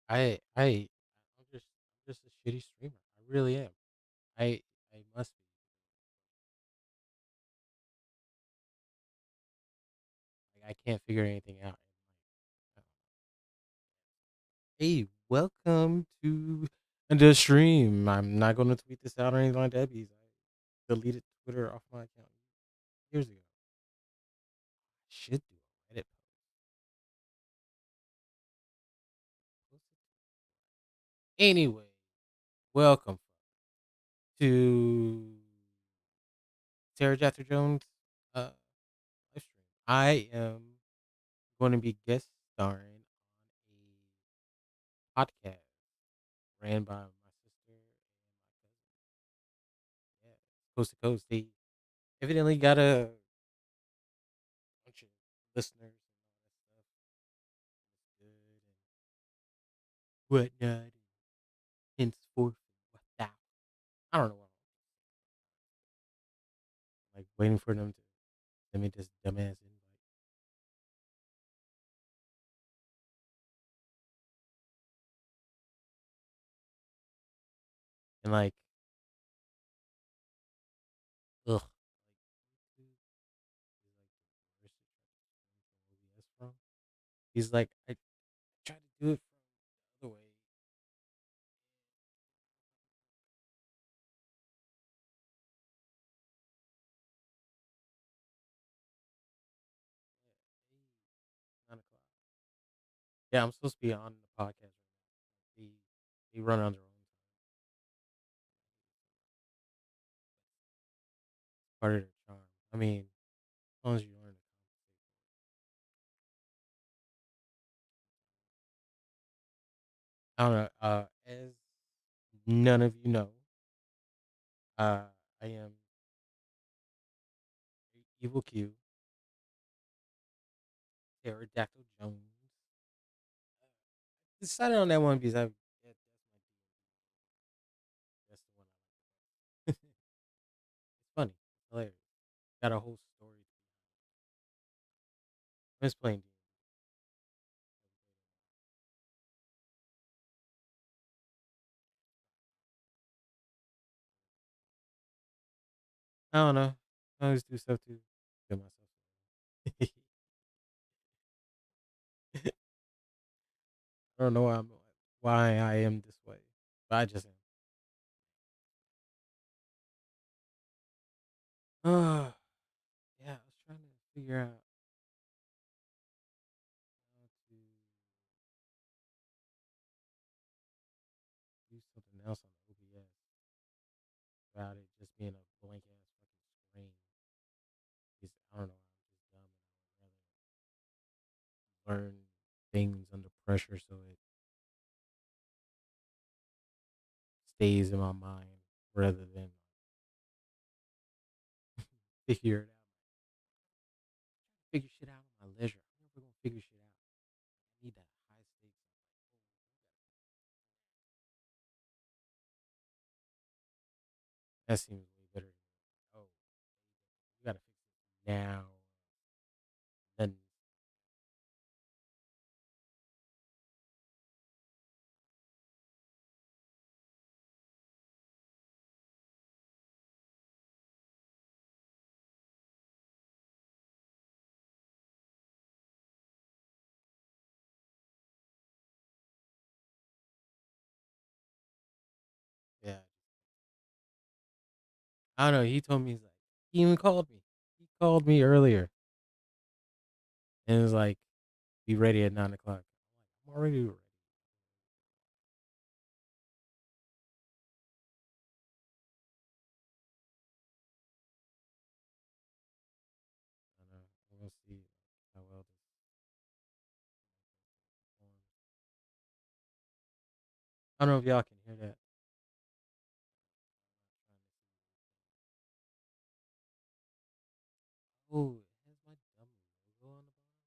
I'm just a shitty streamer. I really am. I must be. Like I can't figure anything out. Hey, welcome to the stream. I'm not going to tweet this out or anything like that because I deleted Twitter off my account years ago. I should do a Reddit post. Anyway, welcome to Pteradactyl Jones live stream. I am going to be guest starring on a podcast ran by my sister and my cousin. Yeah, coast to coast. They evidently got a bunch of listeners and all that stuff. It's good and whatnot. And henceforth, what thou? I don't know what I'm like waiting for them to send me this dumbass invite. And like, ugh, like YouTube is like the worst to try to stream from OBS from. He's like, I tried to do it from the other way. Yeah, 9 o'clock. Yeah, I'm supposed to be on the podcast right now. They run on their own time. It's part of their charm. I mean, as long as you learn to compensate for it. I don't know. As none of you know, uh, I am Evil Q, Pterodactyl Jones. I decided on that one because that's the one I like. It's funny, it's hilarious. Got a whole story. I'm just playing. I don't know. I always do stuff to feel myself. I don't know why I am this way, but I just am. Yeah, I was trying to figure out how to do something else on OBS without it just being a blank ass fucking screen. Because I don't know, I'm just dumb and I would rather learn things under pressure so it stays in my mind rather than figure it out. Figure shit out on my leisure. I'm never gonna figure shit out. I need that high stakes. That seems way better than oh, you gotta fix it now. Then yeah, I don't know. He told me he's like he even called me. He called me earlier and was like, "Be ready at 9 o'clock." I'm already ready. I know. We'll see how well this performs. I don't know if y'all can hear that. Oh, it has my dumb logo on the bottom.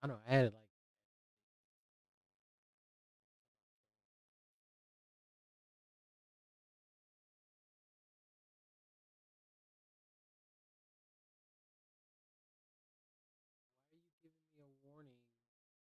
I don't know. I had like why are you giving me a warning when it's over?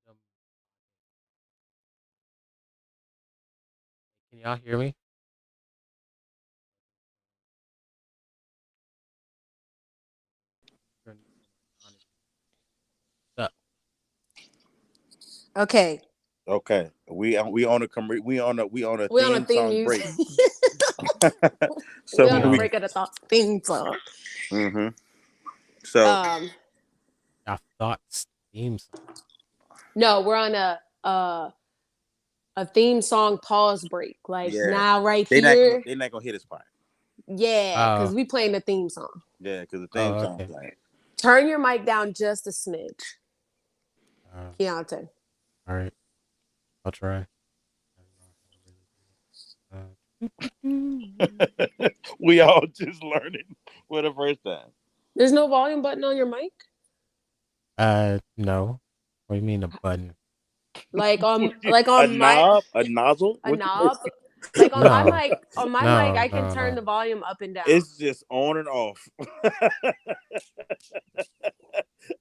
My dumb. Can y'all hear me? Turn this on my non. Okay. Okay, we on a We on a theme theme song music. break. We So on We a we on. break of the theme song. hmm so Um, Our thoughts theme song. no, we're on a theme song pause break. Like yeah, now, right here. they're not gonna hit this part. Yeah, because Oh. we playing the theme song. Yeah, because the theme Oh. song Okay. playing. Turn your mic down just a smidge, Uh, Keontae. all right. I'll try. I don't know how to really do it. We all just learning for the first time. There's no volume button on your mic. No. What do you mean a button? Like A on my knob, a nozzle. a What knob. Like No. on my mic, No. I can No. turn No. the volume up and down. It's just on and off.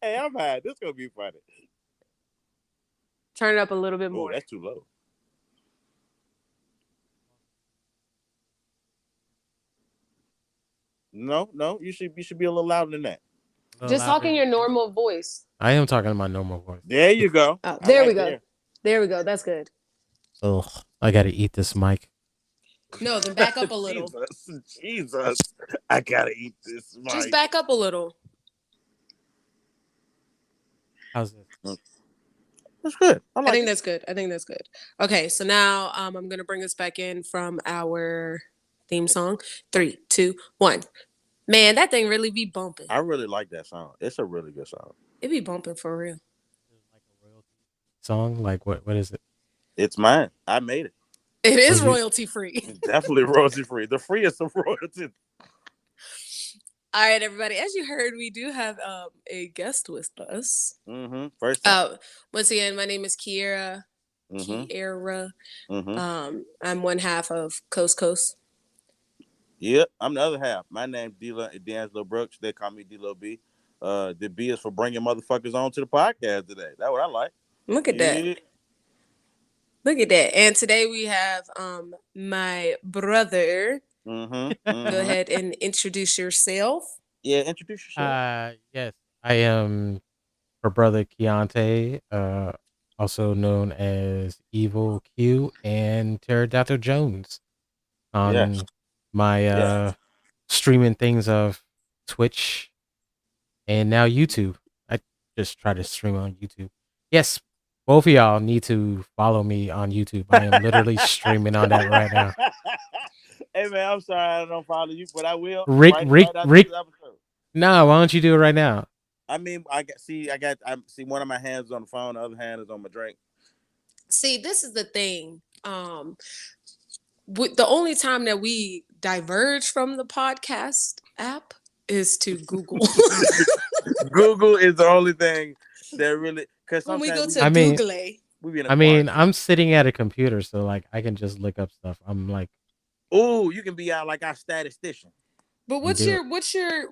Hey, I'm high. This gonna be funny. Turn it up a little bit Oh, more. that's too low. No, no, you should be a little louder than that. A little Just talk in louder. your normal voice. I am talking in my normal voice. There you go. Oh, I there we like go. there. There we go. That's good. Ugh. I gotta eat this mic. No, then back up a little. Jesus, Jesus. I gotta eat this Just mic. back up a little. How's this? That's good. I I like think it. that's good. I think that's good. Okay, so now I'm gonna bring us back in from our theme song. 3, 2, 1. Man, that thing really be bumping. I really like that song. It's a really good song. It be bumping for real. Is it like a royalty song? Like what is it? It's mine. I made it. It Oh, is you royalty free. It's definitely royalty free. The freest of royalty. All right, everybody. As you heard, we do have a guest with us. First time. Once again, my name is Kiera. Mm-hmm. Kiera. Mm-hmm. I'm one half of Coast Coast. Yep, I'm the other half. My name's D'Angelo Brooks. They call me D-Lo B. The B is for bringing motherfuckers on to the podcast today. That's what I like. Look at that. Yeah. Look at that. And today we have my brother. Mm-hmm. Go Mm-hmm. ahead and introduce yourself. Yeah, introduce yourself. Yes. I am her brother Keontae, also known as Evil Q and Pteradactyl Jones Yes. on my Yes. streaming things of Twitch and now YouTube. I just try to stream on YouTube. Yes, both of y'all need to follow me on YouTube. I am literally streaming on that right now. Hey man, I'm sorry I don't follow you, but I will Rick, Rick, right after Rick. this episode. Nah, why don't you do it right now? I mean, I see one of my hands is on the phone, the other hand is on my drink. See, this is the thing. The only time that we diverge from the podcast app is to Google. Google is the only thing that really, because When we go sometimes to I mean, Google, we be in a I mean, quarantine. I'm sitting at a computer, so like I can just look up stuff. I'm like, Oh, you can be out like our statistician. but I'm doing.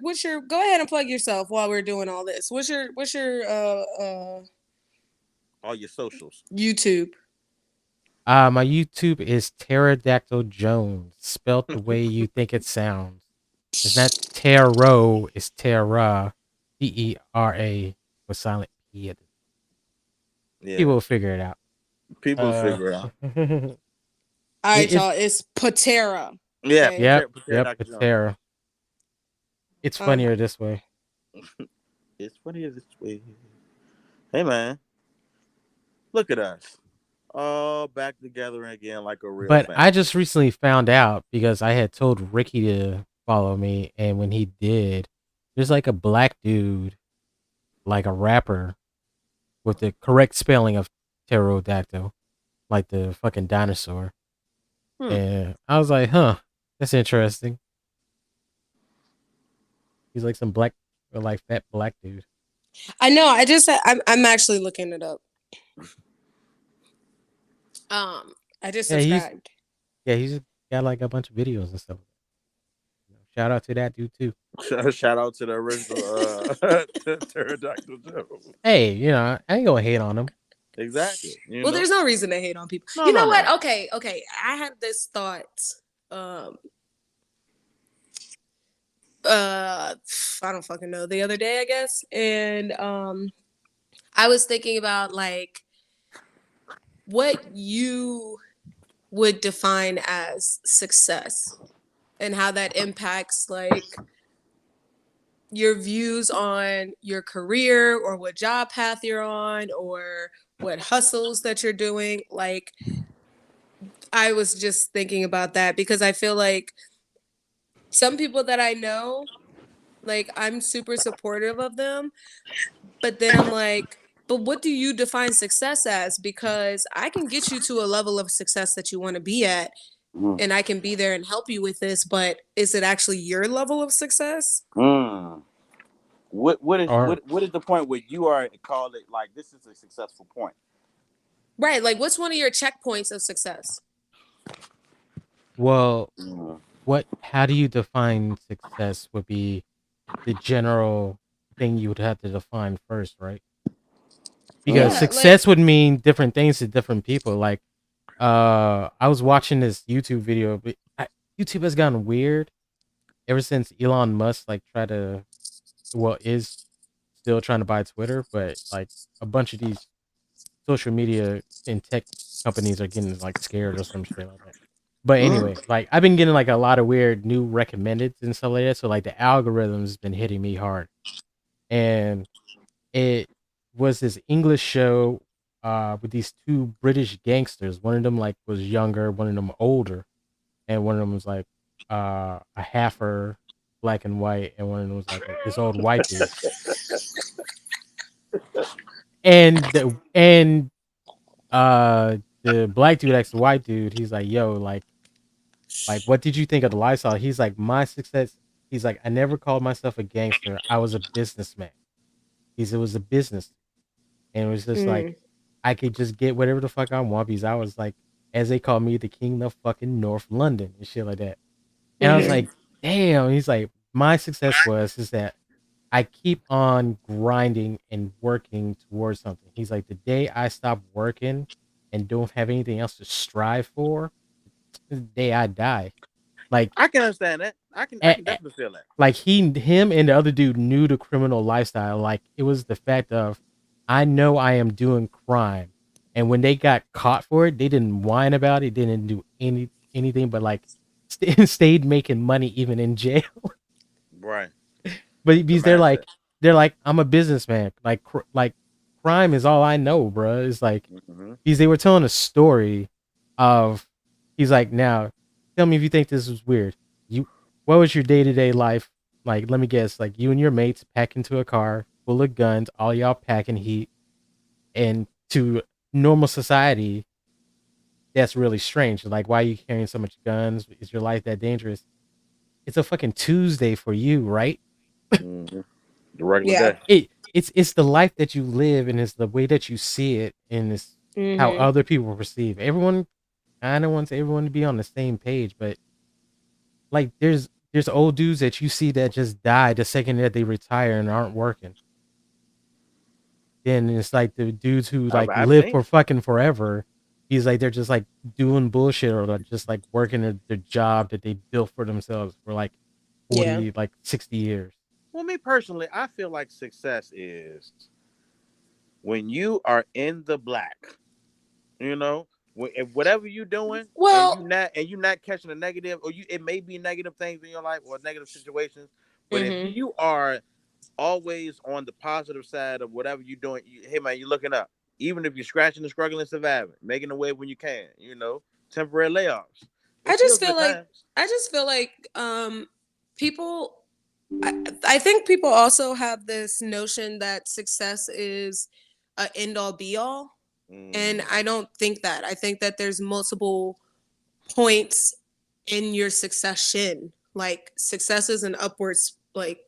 what's your go ahead and plug yourself while we're doing all this. What's your All your socials. YouTube? My YouTube is Pteradactyl Jones, spelt the way you think it sounds. It's not Taro, it's Terra, Tera with silent P at the Yeah, people will figure it out. people Uh, figure out. All right, it's y'all. It's Patera. Yeah, Okay. yep, yep, Pterodactyl Jones. Patera. It's Oh my. funnier this way. It's funny as this way. Hey man, look at us, all back together again like a real But I family. just recently found out because I had told Ricky to follow me, and when he did, there's like a black dude, like a rapper, with the correct spelling of pterodactyl, like the fucking dinosaur. Hmm. And I was like, huh, that's interesting. He's like some black, or like fat black dude. I know. I'm actually looking it up. Um, I just Yeah, subscribed. he's got like a bunch of videos and stuff. Shout out to that dude too. Shout out to the original Pterodactyl Jones. Hey, I ain't gonna hate on him. Exactly. You Well, know. there's no reason to hate on people. No, You no, know what? no. Okay, okay. I had this thought. Um, uh, I don't fucking know. The other day, I guess, and I was thinking about like what you would define as success and how that impacts like your views on your career or what job path you're on or what hustles that you're doing. Like, I was just thinking about that because I feel like some people that I know, like, I'm super supportive of them, but then I'm like, but what do you define success as? Because I can get you to a level of success that you want to be at, Mm. and I can be there and help you with this, but is it actually your level of success? Mm. Or What is the point where you are called it like this is a successful point? Right. Like, what's one of your checkpoints of success? well, Mm. how do you define success would be the general thing you would have to define first, right? Because Mm. Yeah. Like, success would mean different things to different people. Like, I was watching this YouTube video, but YouTube has gotten weird ever since Elon Musk like tried to, well, is still trying to buy Twitter, but like a bunch of these social media and tech companies are getting like scared or some shit like that. But Mm. anyway, like I've been getting like a lot of weird new recommended and stuff like that. So like the algorithm's been hitting me hard. And it was this English show with these two British gangsters. One of them like was younger, one of them older, and one of them was like a halfer, black and white, and one of them was like this old white dude. And the black dude asked the white dude, he's like, yo, like what did you think of the lifestyle? He's like, my success, he's like, I never called myself a gangster. I was a businessman. It was a business. And it was just like mm, I could just get whatever the fuck I want because I was like, as they call me, the king of fucking North London and shit like that. And I was mm-hmm. like, damn. He's like, my success is that I keep on grinding and working towards something. He's like, the day I stop working and don't have anything else to strive for, is the day I die. Like, I can understand that. I can definitely feel that. like him and the other dude knew the criminal lifestyle. Like it was the fact of, I know I am doing crime, and when they got caught for it, they didn't whine about it, didn't do anything but like stayed making money even in jail. Right. But The because mindset. they're like, I'm a businessman. Like crime is all I know, bro. It's like Mm-hmm. because they were telling a story of, he's like, now tell me if you think this is weird. What was your day-to-day life like? Let me guess, like you and your mates pack into a car full of guns, all y'all packing heat, and to normal society, that's really strange. Like, why are you carrying so much guns? Is your life that dangerous? It's a fucking Tuesday for you, right? Mm-hmm. The regular Yeah. day. It's the life that you live, and it's the way that you see it, and it's how Mm-hmm. other people perceive. Everyone kind of wants everyone to be on the same page, but like there's old dudes that you see that just die the second that they retire and aren't working. Then it's like the dudes who like I've live seen for it. fucking forever. He's like they're just like doing bullshit or like just like working their job that they built for themselves for like Yeah. 40, like 60 years. Well, me personally, I feel like success is when you are in the black. You know, if whatever you're doing, and Well, you not catching a negative, or you it may be negative things in your life or negative situations, but if mhm. you are always on the positive side of whatever you're doing, hey man, you're looking up. Even if you're scratching and struggling, surviving, making a way when you can. Temporary layoffs. I It's still just good feel like times. I just feel like people I think people also have this notion that success is a end all be all. And Mm. I don't think that. I think that there's multiple points in your succession. Like success is an upwards, like,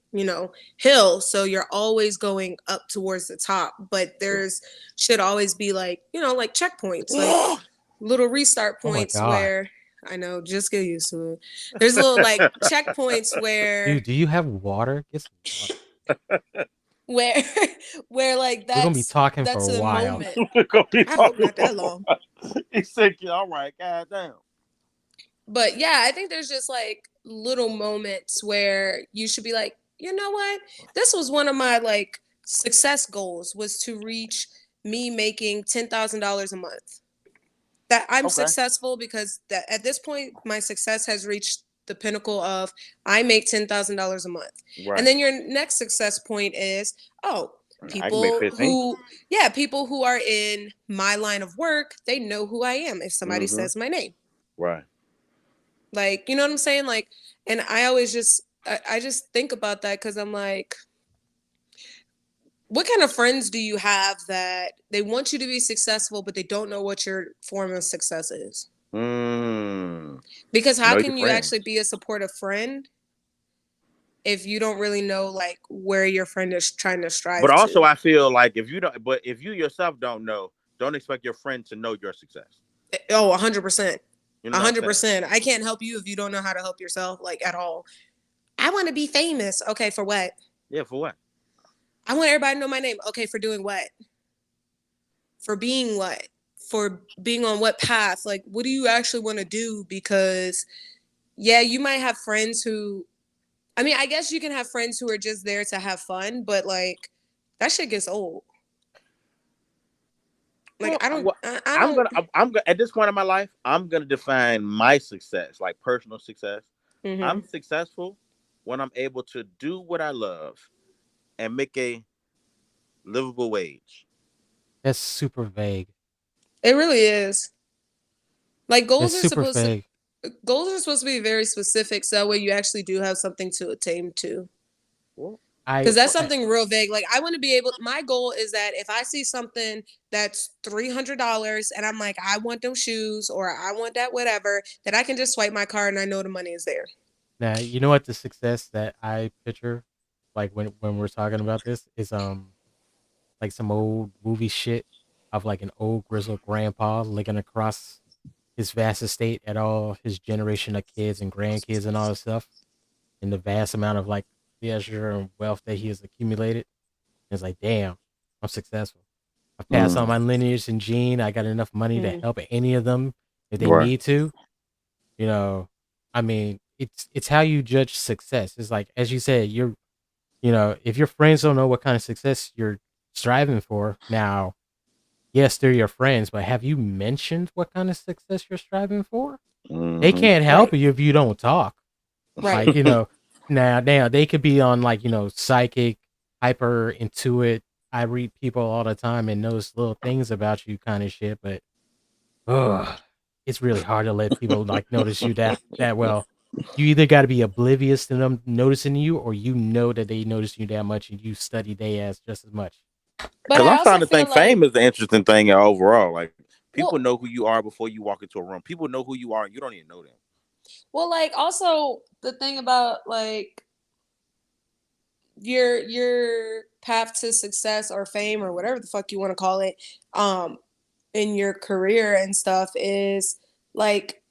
hill. So you're always going up towards the top. But there's should always be like, like checkpoints, like little restart Oh my points god, where I know, just get used to it. There's little like checkpoints where dude, do you have water? Get some water. where where like We're gonna be that's talking for that's a a while. moment. We're gonna be I hope talking not that long. He said, "Yeah, all right, goddamn." But yeah, I think there's just like little moments where you should be like, you know what? This was one of my like success goals was to reach me making $10,000 a month. That I'm Okay, successful because that at this point my success has reached the pinnacle of I make $10,000 a month. And right. then your next success point is, oh, I can make people 15. who yeah, people who are in my line of work, they know who I am if somebody Mm-hmm. says my name. Right. Like, you know what I'm saying? Like, and I always I just think about that because I'm like, what kind of friends do you have that they want you to be successful, but they don't know what your form of success is? Mm. Because how Know your can you actually friends. be a supportive friend if you don't really know like where your friend is trying to But strive also, to? I feel like if you yourself don't know, don't expect your friend to know your success. Oh, 100%. You know A what I'm hundred saying? percent. I can't help you if you don't know how to help yourself, like at all. I want to be famous. Okay, for what? Yeah, for what? I want everybody to know my name. Okay, for doing what? For being what? For being on what path? Like, what do you actually want to do? Because, yeah, you might have friends who, I mean, I guess you can have friends who are just there to have fun, but like, that shit gets old. Like, Well, I don't, I'm gonna at this point in my life, I'm gonna define my success, like personal success. mm-hmm. I'm successful when I'm able to do what I love and make a livable wage. That's super vague. It really is. Like, That's super vague. goals are supposed to be very specific, so that way you actually do have something to attain to. Well, Because I, that's I something real vague. Like I want to be able. My goal is that if I see something that's $300 and I'm like, I want those shoes or I want that whatever, that I can just swipe my card and I know the money is there. Now you know what the success that I picture, like when we're talking about this, is like some old movie shit of like an old grizzled grandpa looking across his vast estate at all his generation of kids and grandkids and all this stuff, and the vast amount of like leisure and wealth that he has accumulated. And it's like, damn, I'm successful. I've passed on mm, my lineage and gene. I got enough money to Mm. help any of them if they right. need to. You know, I mean, it's how you judge success. It's like, as you said, if your friends don't know what kind of success you're striving for, now, yes, they're your friends, but have you mentioned what kind of success you're striving for? They Mm-hmm. can't help Right. you if you don't talk. Right. Like, now they could be on like, psychic, hyper intuit. I read people all the time and knows little things about you kind of shit, but ugh, it's really hard to let people like notice you that well. You either got to be oblivious to them noticing you, or you know that they notice you that much, and you study they ass just as much. But Because I I'm also starting to feel think like, fame is the interesting thing overall. Like people well, know who you are before you walk into a room. People know who you are. You don't even know them. like also the thing about like your path to success or fame or whatever the fuck you want to call it, um, in your career and stuff is like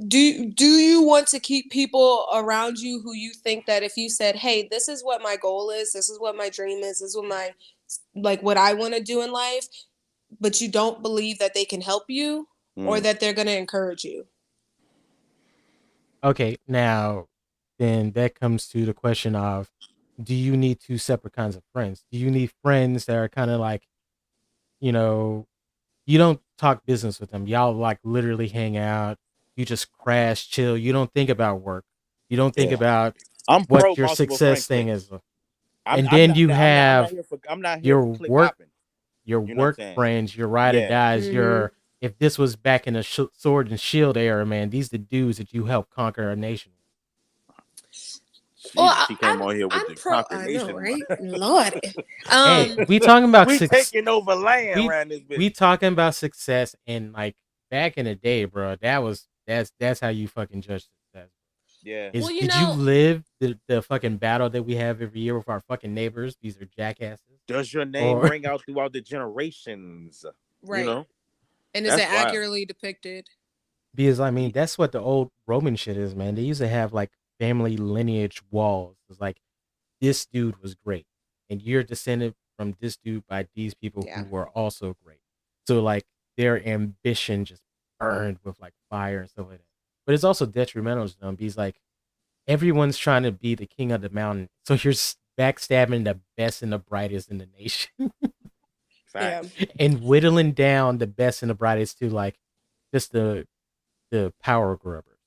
do you want to keep people around you who you think that if you said, hey, this is what my goal is, this is what my dream is, this is what my like what I want to do in life, but you don't believe that they can help you or Mm. that they're going to encourage you. Okay, now then that comes to the question of, do you need two separate kinds of friends? Do you need friends that are kind of like, you know, you don't talk business with them. Y'all like literally hang out. You just crash, chill. You don't think about work. You don't think Yeah, about I'm pro what your multiple friend success thing cliques. is. And then you I'm not have here for your click work hopping. your You know what I'm work saying? friends, your ride or Yeah. dies, Mm-hmm. your if this was back in the sword and shield era, man, these the dudes that you help conquer a nation. Well, Jesus, he came on here with I'm the pro. I know, confirmation. right? Lord. Hey, Um. we talking about We taking over land we around this bitch. we talking about success, and like back in the day, bro. That's how you fucking judge success. Yeah. Well, Is you did you know, live the fucking battle that we have every year with our fucking neighbors? These are jackasses. Does your name Or ring out throughout the generations? You right? know, And is that's it wild. accurately depicted? because I mean that's what the old Roman shit is, man. They used to have like family lineage walls. It's like this dude was great, and you're descended from this dude by these people who Yeah. were also great. So like their ambition just burned with like fire and stuff like that. But it's also detrimental to them because like everyone's trying to be the king of the mountain. So you're backstabbing the best and the brightest in the nation Yeah. Facts. and whittling down the best and the brightest to like just the power grubbers.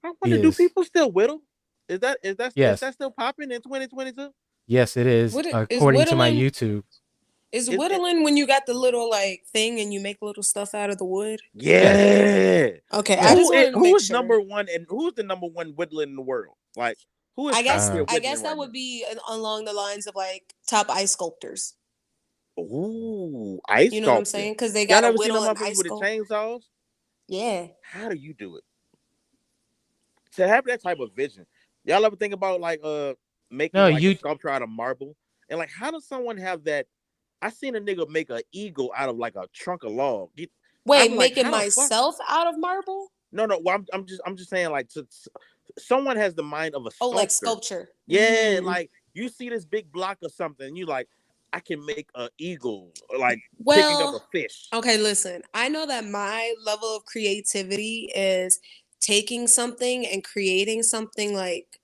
I wonder, do Is people still whittle? Is that yes, still popping in 2022? yes, it is What is according to my whittling? YouTube. Is Is it? whittling when you got the little like thing and you make little stuff out of the wood? Yes, Yeah. Okay, I yes. just wanted to make Who's sure. number one and who's the number one whittler in the world? Like, who is I top guess tier Uh, I whittling guess that right would now? be along the lines of like top ice sculptors. Ooh, ice You know what I'm sculpting. saying? Because they Y'all got to never seen whittle them and motherfuckers ice with the sculpt. chainsaws? Yeah. How do you do it? To have that type of vision, y'all ever think about like making no, like a you sculpture out of marble? And like, how does someone have that? I seen a nigga make an eagle out of like a trunk of log. Wait, I'm like, making how the fuck? myself out of marble? No, no. Well, I'm just saying like, someone has the mind of a Oh, like sculptor. sculpture. Yeah, Mm. like you see this big block or something, and you like, I can make an eagle, or like picking up a Well, fish. okay, listen. I know that my level of creativity is taking something and creating something like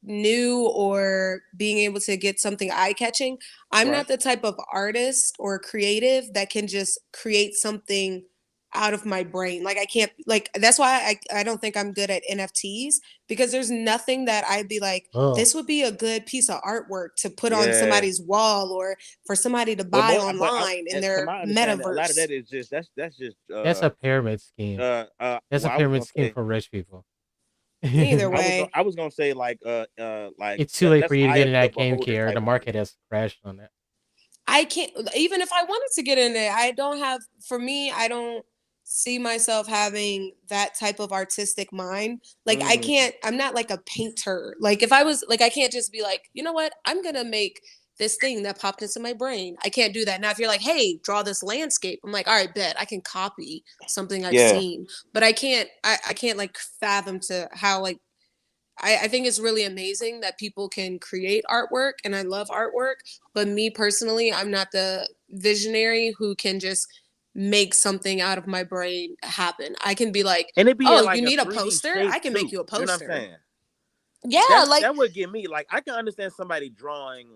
new or being able to get something eye catching. I'm Right. not the type of artist or creative that can just create something out of my brain. Like I can't like that's why I don't think I'm good at NFTs because there's nothing that I'd be like oh this would be a good piece of artwork to put on Yeah. somebody's wall or for somebody to Well, buy online in to their my understanding, a lot of metaverse. that is just that's just that's a pyramid scheme. That's a well, I was pyramid gonna scheme say for rich people. Either It's way, I was gonna say like too late for that's you to eye get in of the that game, beholder Kier. type The energy. market has crashed on that. I can't even if I wanted to get in it, I don't have for me, I don't see myself having that type of artistic mind. Like I Mm, can't I'm not like a painter. Like if I was like I can't just be like, "You know what? I'm going to make this thing that popped into my brain." I can't do that. Now if you're like, "Hey, draw this landscape." I'm like, "All right, bet. I can copy something I've yeah, seen." But I can't like fathom to how like I think it's really amazing that people can create artwork and I love artwork. But me personally, I'm not the visionary who can just make something out of my brain happen. I can be like, and it be in oh, you like a need a 3D poster? shape I can make too. you a You know what I'm poster. saying? Yeah, like That would get me. Like, I can understand somebody drawing.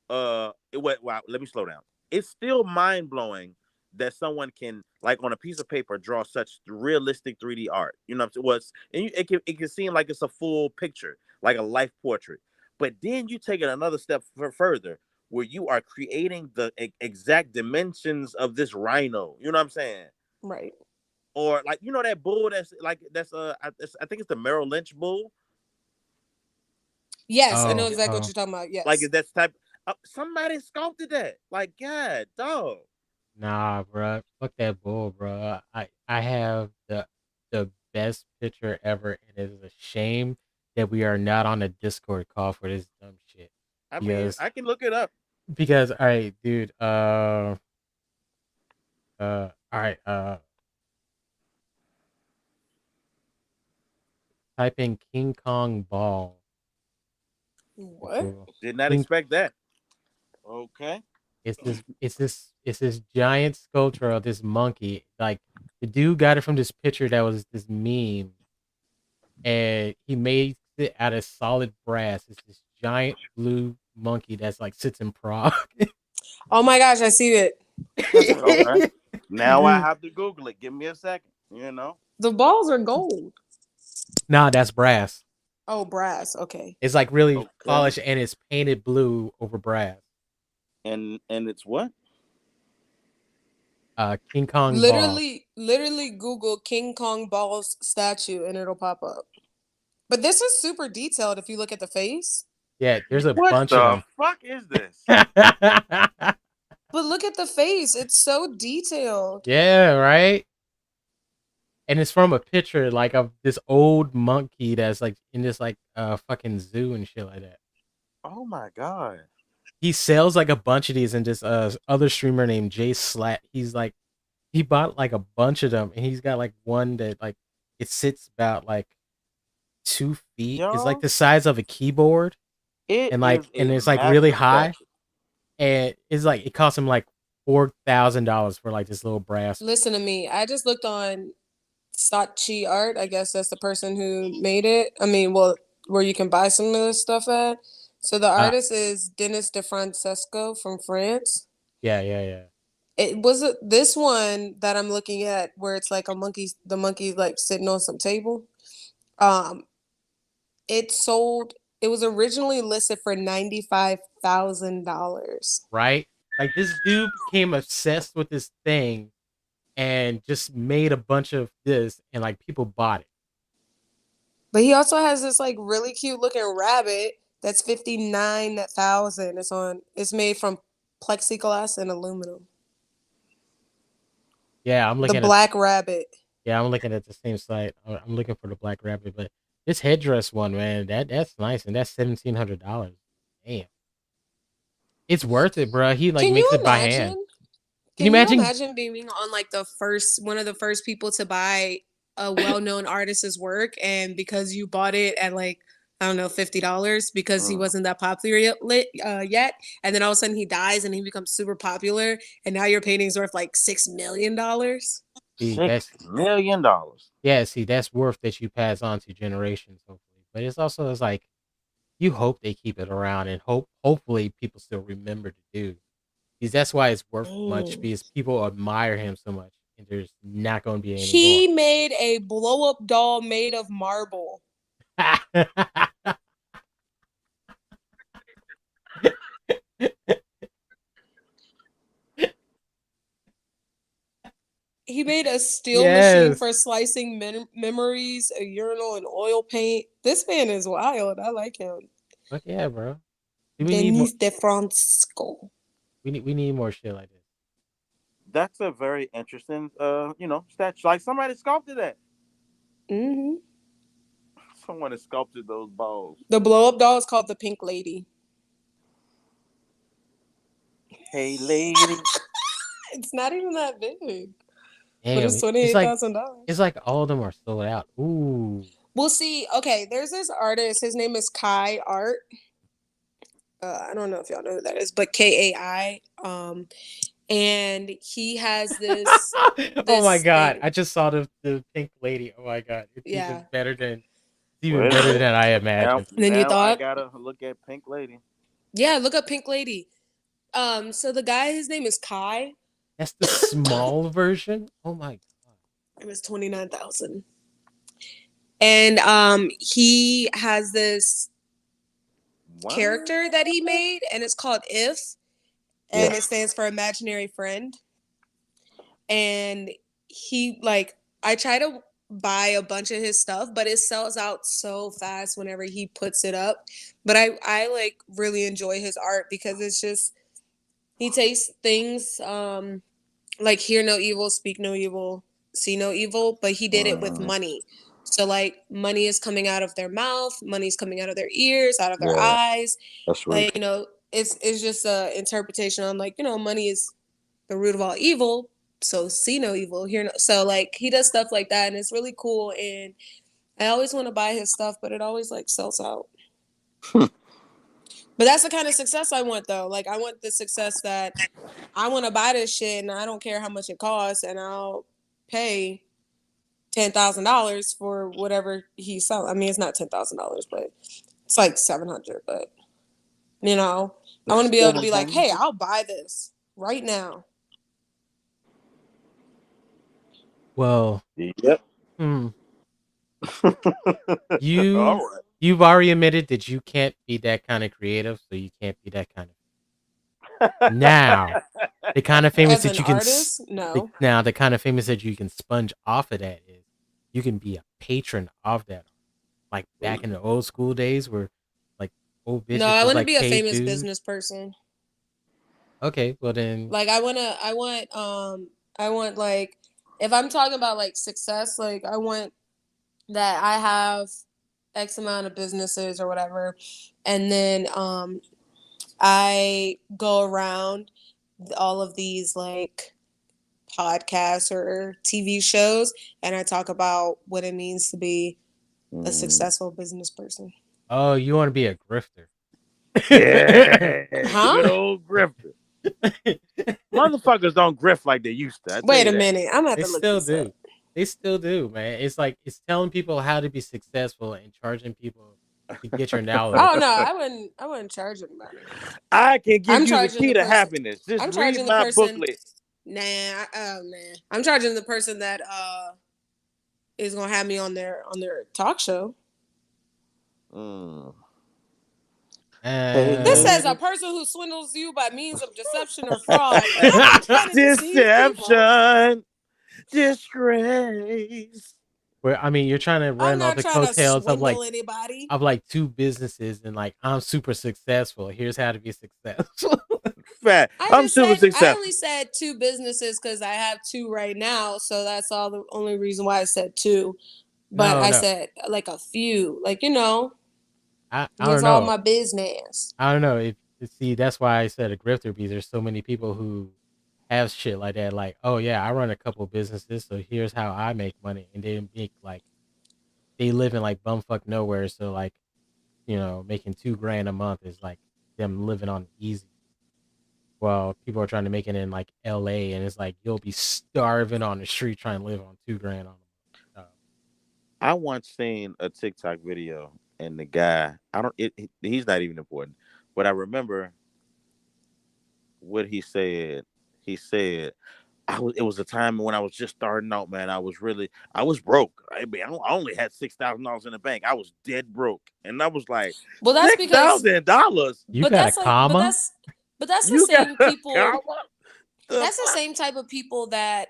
Wow. Let me slow down. It's still mind blowing that someone can, like, on a piece of paper, draw such realistic 3D art. You know what I'm saying? It can seem like it's a full picture, like a life portrait. But then you take it another step further, where you are creating the exact dimensions of this rhino. You know what I'm saying? right. Or like, that bull I think it's the Merrill Lynch bull. Yes, I know Oh, exactly what oh, you're talking about. Like, Yes. that's type. Somebody sculpted that. Like, God, dog. nah, bro. Fuck that bull, bro. I have the best picture ever, and it is a shame that we are not on a Discord call for this dumb shit. I mean, Because I can look it up. all right, dude. All right. Type in King Kong ball. What? Google. Did not King expect that. Okay. It's this giant sculpture of this monkey. Like the dude got it from this picture that was this meme, and he made it out of solid brass. It's this giant blue monkey that's like sits in Prague. Oh my gosh, I see it. That's really Okay. Now I have to Google it. Give me a second. You know. the balls are gold. Nah, that's brass. Oh, brass. Okay. It's like really Okay. polished and it's painted blue over brass. And it's what? King Kong balls. Literally Google King Kong balls statue and it'll pop up. But this is super detailed if you look at the face. Yeah, there's a What bunch of the them. fuck is this? But look at the face. It's so detailed. Yeah, right. And it's from a picture like of this old monkey that's like in this like fucking zoo and shit like that. Oh my god. He sells like a bunch of these, and this other streamer named Jay Slat. He's like he bought like a bunch of them, and he's got like one that like it sits about like 2 feet. It's like Yo, the size of a keyboard, it and is like a and it's like really massive high, statue. and it's like it cost him like $4,000 for like this little brass. Listen to me. I just looked on Saatchi Art. I guess that's the person who made it. I mean, well, where you can buy some of this stuff at. So the Uh, artist is Denis de Francesco from France. yeah, yeah, yeah. It was this one that I'm looking at where it's like a monkey, the monkey like sitting on some table. Um, it sold. It was originally listed for $95,000. Right. Like this dude became obsessed with this thing and just made a bunch of this, and like people bought it. But he also has this like really cute looking rabbit that's 59,000. It's on. It's made from plexiglass and aluminum. Yeah, I'm The looking at black rabbit. yeah, I'm looking at the same site. I'm looking for the black rabbit, but this headdress one, man, that's nice, and that's $1,700. Damn, it's worth it, bro. He like Can makes you it by hand. imagine? Can you Can you imagine? imagine being on like the first one of the first people to buy a well-known artist's work, and because you bought it at like I don't know $50 because he wasn't that popular yet, and then all of a sudden he dies and he becomes super popular, and now your painting's worth like $6 million. See, Six that's million dollars. yeah. See, that's worth that you pass on to generations, hopefully. But it's like you hope they keep it around, and hopefully people still remember the dude. Because that's why it's worth much, Mm. because people admire him so much, and there's not going to be any more. He made a blow-up doll made of marble. He made a steel machine Yes. for slicing memories, a urinal, and oil paint. This man is wild. I like him. Fuck yeah, bro. Do we need more? Denis de Francisco. We need more shit like this. That's a very interesting, statue. Like somebody sculpted that. Hmm Someone has sculpted those balls. The blow-up doll is called the Pink Lady. Hey, lady. It's not even that big, but Damn, it's it's like $28,000. it's like all of them are sold out. Ooh, We'll see. Okay, there's this artist. His name is Kai Art. I don't know if y'all know who that is, but Kai. And he has this oh my god! thing. I just saw the pink lady. Oh my god, it's even Yeah. better than Wait a minute. I Now, imagined. Then you now I thought? gotta look at Pink Lady. Yeah, look up Pink Lady. So the guy, his name is Kai. That's the small version. Oh my god. It was 29,000. And he has this What? character that he made, and it's called If, and it stands for imaginary friend. And he like I try to buy a bunch of his stuff, but it sells out so fast whenever he puts it up. But I like really enjoy his art because it's just he takes things like hear no evil, speak no evil, see no evil, but he did it with money. So like money is coming out of their mouth, money's coming out of their ears, out of their eyes. That's Like, it's just a interpretation on like, money is the root of all evil. So see no evil, hear no. So like he does stuff like that, and it's really cool. And I always want to buy his stuff, but it always like sells out. But that's the kind of success I want, though. Like, I want the success that I want to buy this shit, and I don't care how much it costs, and I'll pay $10,000 for whatever he's selling. I mean, it's not $10,000, but it's like 700. But I want to be able to be like, hey, I'll buy this right now. Well, Yep. you All right. you've already admitted that you can't be that kind of creative, so you can't be that kind of now. The kind of famous As that an you can artist, no. now the kind of famous that you can sponge off of that is you can be a patron of that. Like back in the old school days where like old No, bitches I was want to like be a paid famous dues. business person. Okay, well then Like, I want, like, if I'm talking about like success, like, I want that I have X amount of businesses or whatever, and then I go around all of these like podcasts or TV shows, and I talk about what it means to be a successful business person. oh, you want to be a grifter. Yeah, Huh? good old grifter. Motherfuckers don't grift like they used to. I tell Wait you a that. minute. I'm gonna have They to look still this up. do. They still do, man. It's like it's telling people how to be successful and charging people to get your knowledge. Oh no, I wouldn't charge anybody. I can give I'm you the charging key the to person. happiness. Just I'm read charging the my person. booklet. Nah. I'm charging the person that is gonna have me on their talk show. Mm. This Uh, says a person who swindles you by means of deception or fraud. I'm not trying to deceive people. Deception, disgrace. where I mean, you're trying to I'm run all not the trying to coattails swindle anybody. of like two businesses and like I'm super successful. Here's how to be successful. Fat. I'm super I successful. only said two businesses because I have two right now, so that's all the only reason why I said two. But I No. said like a few, like I here's don't all know. my business. I don't know. See, that's why I said a grifter because there's so many people who have shit like that. Like, oh yeah, I run a couple businesses, so here's how I make money, and they make like they live in like bumfuck nowhere. So like, making $2,000 a month is like them living on easy. Well, people are trying to make it in like L.A. and it's like you'll be starving on the street trying to live on $2,000 on a month. I once seen a TikTok video, and the guy, I don't, he's not even important, but I remember what he said. He said, It was a time when I was just starting out, man. I was broke. I only had $6,000 in the bank. I was dead broke, and I was like, Well, that's because, $6,000. You but got a that's like, comma? but that's the You got same a people. comma? That's the same type of people that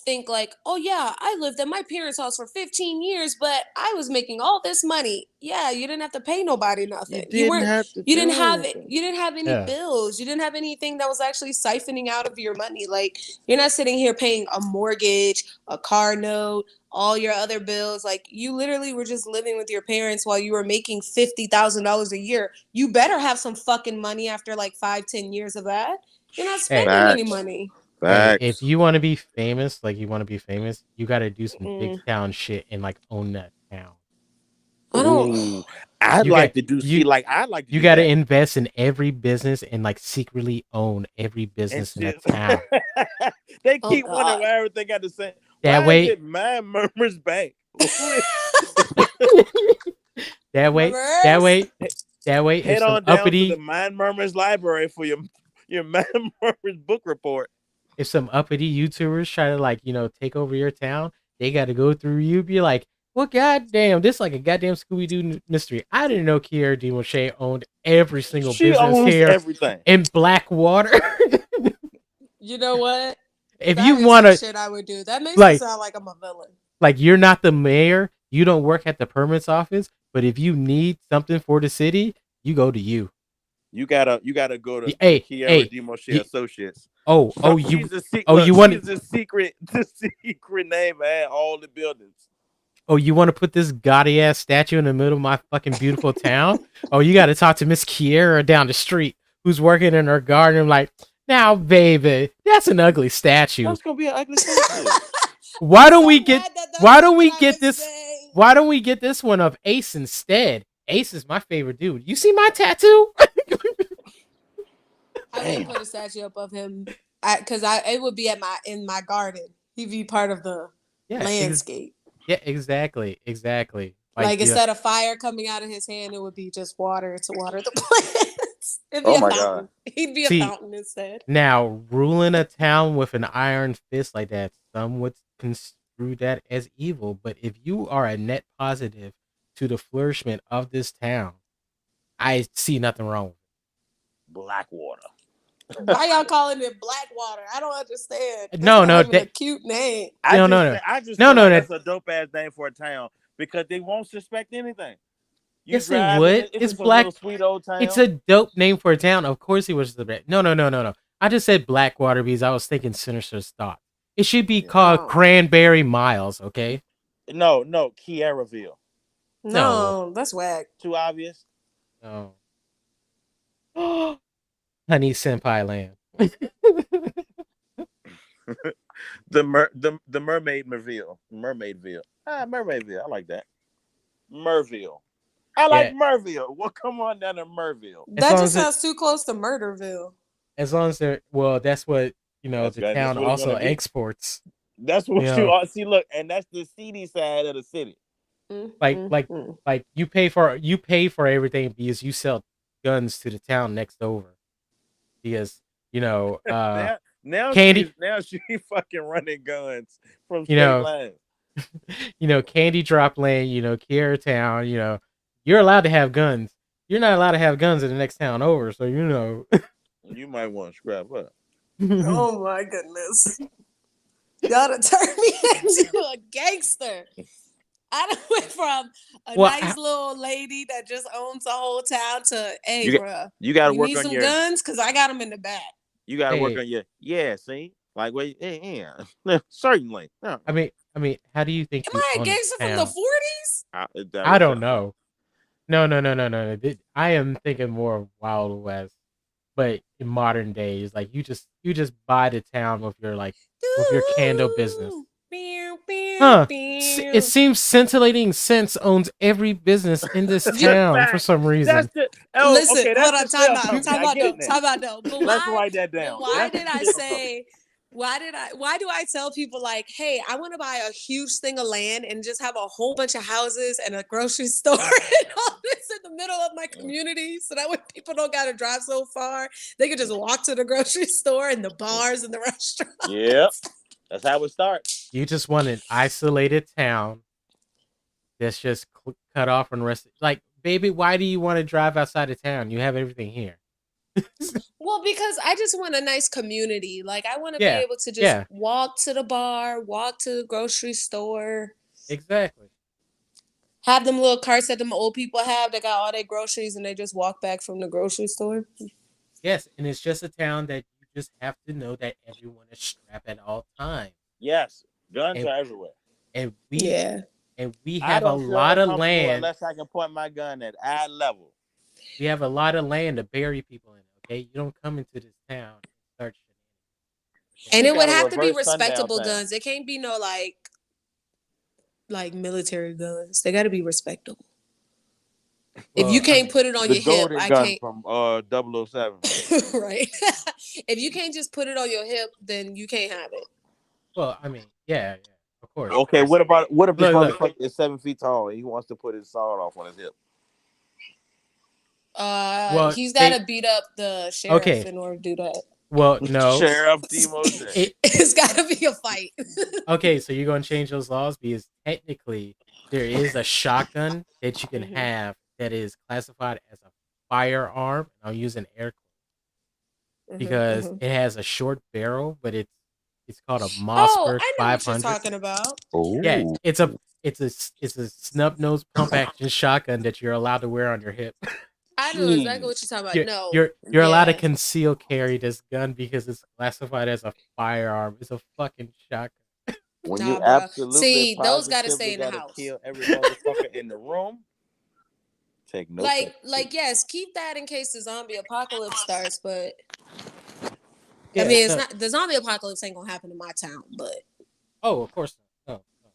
think like, oh yeah, I lived at my parents' house for 15 years, but I was making all this money. Yeah, you didn't have to pay nobody You nothing. didn't have to You do didn't have it. anything. You didn't have any Yeah. bills. You didn't have anything that was actually siphoning out of your money. Like you're not sitting here paying a mortgage, a car note, all your other bills. Like you literally were just living with your parents while you were making $50,000 a year. You better have some fucking money after like 5-10 years of that. You're not Hey, spending any Facts. money. hey, if Facts. you want to be famous, like you want to be famous, you got to do some big Mm. town shit and like own that town. I don't. Ooh, I'd You like got to do. See, you like I'd like to you do got to that. invest in every business and like secretly own every And business in a shit. town. They Oh keep wondering God. why everything got the same. That Why is way, it Man Murmur's Bank? that way, that Murmurs? way, that way. If Head some on down to the uppity, Man Murmur's library for your Man Murmur's book report. if some uppity YouTubers try to like take over your town, they got to go through you. Be like, well, goddamn, this like a goddamn Scooby Doo mystery. I didn't know Kiera DeMoche owned every single She business owns here everything. in Blackwater. You know what? If That you is some want to, shit I would do. That makes me like, sound like I'm a villain. like you're not the mayor, you don't work at the permits office, but if you need something for the city, you go to you. You gotta go to Hey, Kiera hey, DeMoche you, Associates. you, She's the secret. oh, Look, you she's want, the secret name man. All the buildings. oh, you want to put this gaudy ass statue in the middle of my fucking beautiful town? Oh, you got to talk to Miss Kiera down the street who's working in her garden. I'm like, now, baby, that's an ugly statue. That's gonna be an ugly statue. Why don't So we get? mad that that's Why not don't we what I get would this? say. Why don't we get this one of Ace instead? Ace is my favorite dude. You see my tattoo? I wouldn't Damn. put a statue up of him, because it would be in my garden. He'd be part of the Yeah, landscape. yeah, exactly. Like Like yeah, instead of fire coming out of his hand, it would be just water to water the plants. It'd be Oh a my god. fountain. He'd be a see fountain instead. now ruling a town with an iron fist like that, some would construe that as evil. But if you are a net positive to the flourishment of this town, I see nothing wrong with Blackwater. Why y'all calling it Blackwater? I don't understand. it. That's No, not no, even a that cute name. no, no, no, I just no, feel no, like that that's a dope ass name for a town because they won't suspect anything. You yes, they drive and would. it's It's just a little black. sweet old It's town. a dope name for a town. Of course, he was the best. No, no, no, no, no. I just said Blackwater because I was thinking Sinister's thought. It should be Yeah. called Oh Cranberry Miles. Okay. No, Kiaraville. No. no, that's whack. Too obvious. No. Honey Senpai Land. The Mermaid Merville. Mermaidville. Mermaidville. I like that. Merville. I like Yeah. Merville. Well, come on down to Merville. As That long just as it, sounds too close to Murderville. as long as they're well, that's what That's the good. That's town what it's also gonna be. exports. That's You what you know, are. See, look, and that's the seedy side of the city. Mm, like mm, like mm. like you pay for everything because you sell guns to the town next over because Now, now candy she fucking running guns from you state know lines. Candy Drop Lane, Kiera Town, you're allowed to have guns. You're not allowed to have guns in the next town over, so You might want to scrap up. Oh my goodness. Y'all done turned me into a gangster. I done went from a well, nice little lady that just owns the whole town to, hey, You got bruh, you got to you work need on some your guns? Because I got them in the back. you got to work hey, on your see like wait yeah certainly no I mean, how do you think Am you I a own a gangster from the town? 40s? that I was don't know. No, no, no, no, no. I am thinking more of Wild West, but in modern days, like you just buy the town with your candle business. Doo, pew, pew, Huh. It pew. seems Scintillating Sense owns every business in this You, town for fact. some That's reason. the listen, okay. hold That's on, the time sales out, company. time I out get though, it now. time out though. But Let's why? write that But down. why That's did the I sales company. say? Why do I tell people like, hey, I want to buy a huge thing of land and just have a whole bunch of houses and a grocery store and all this in the middle of my community, so that way people don't got to drive so far, they can just walk to the grocery store and the bars and the restaurants. Yep, that's how it starts. You just want an isolated town that's just cut off from the rest. Like, baby, why do you want to drive outside of town? You have everything here. Well, because I just want a nice community. Like I want to be Yeah, able to just yeah, walk to the bar, walk to the grocery store, exactly. have them little carts that them old people have that got all their groceries and they just walk back from the grocery store. Yes, and it's just a town that you just have to know that everyone is strapped at all times. Yes, guns And are everywhere. and we Yeah. and we I have a don't feel lot of uncomfortable land. unless I can point my gun at eye level. We have a lot of land to bury people in. Okay, you don't come into this town and start shit. And We it would got a have to be reverse sundown respectable town. guns. It can't be no like military guns. They got to be respectable. If you Well, I can't mean, put it on The your hip, golden I gun can't. from 007. Right. If you can't just put it on your hip, then you can't have it. yeah, of course. Okay, what if this Look. motherfucker is 7 feet tall and he wants to put his sword off on his hip? Well, He's got to beat up the sheriff okay. in order to do that. Well, no. Sheriff Demo J. It's got to be a fight. Okay, so you're gonna change those laws because technically there is a shotgun that you can Mhm. have that is classified as a firearm. I'll use an air quote Mhm, because mhm. it has a short barrel, but it's called a Oh, Mossberg I know what you're 500. talking about. Yeah, Oh, it's a snub nose pump action shotgun that you're allowed to wear on your hip. I know exactly jeez. what you're talking about. You're No, you're allowed to yeah. conceal carry this gun because it's classified as a firearm. It's a fucking shotgun. When you Nah, bro. absolutely See, those got to positively stay in the gotta house. kill every motherfucker in the room, take no Like, yes, keep that in case the zombie apocalypse starts. But I Yeah, mean, it's no. not the zombie apocalypse ain't gonna happen in my town. But Oh, of course not. No, no.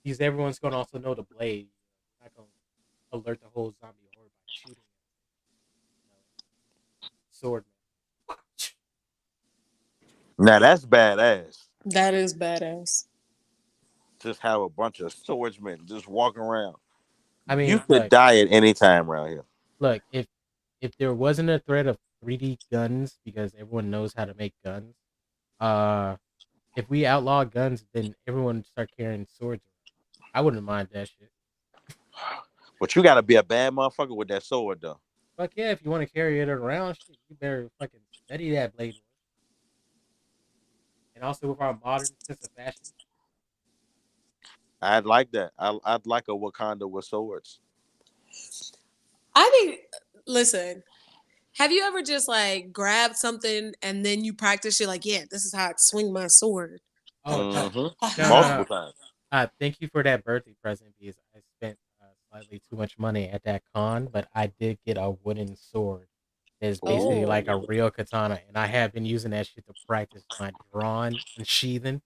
Because everyone's gonna also know the blade. You're not gonna alert the whole zombie horde by shooting sword. Now that's badass. That is badass. Just have a bunch of swordsmen just walking around. I You mean, could die at any time around here. look, if there wasn't a threat of 3D guns because everyone knows how to make guns, uh, if we outlaw guns, then everyone would start carrying swords. I wouldn't mind that shit. But you got to be a bad motherfucker with that sword, though. Fuck yeah, if you want to carry it around, shit, you better fucking study that blade work. And also with our modern sense of fashion, I'd like that. I'd like a Wakanda with swords. I think. Listen, have you ever just like grabbed something and then you practice? You're like, yeah, this is how I swing my sword. oh no, no, no, Multiple no. times. Thank you for that birthday present because I spent slightly too much money at that con, but I did get a wooden sword. It's basically like a Oh. real katana, and I have been using that shit to practice my drawing and sheathing.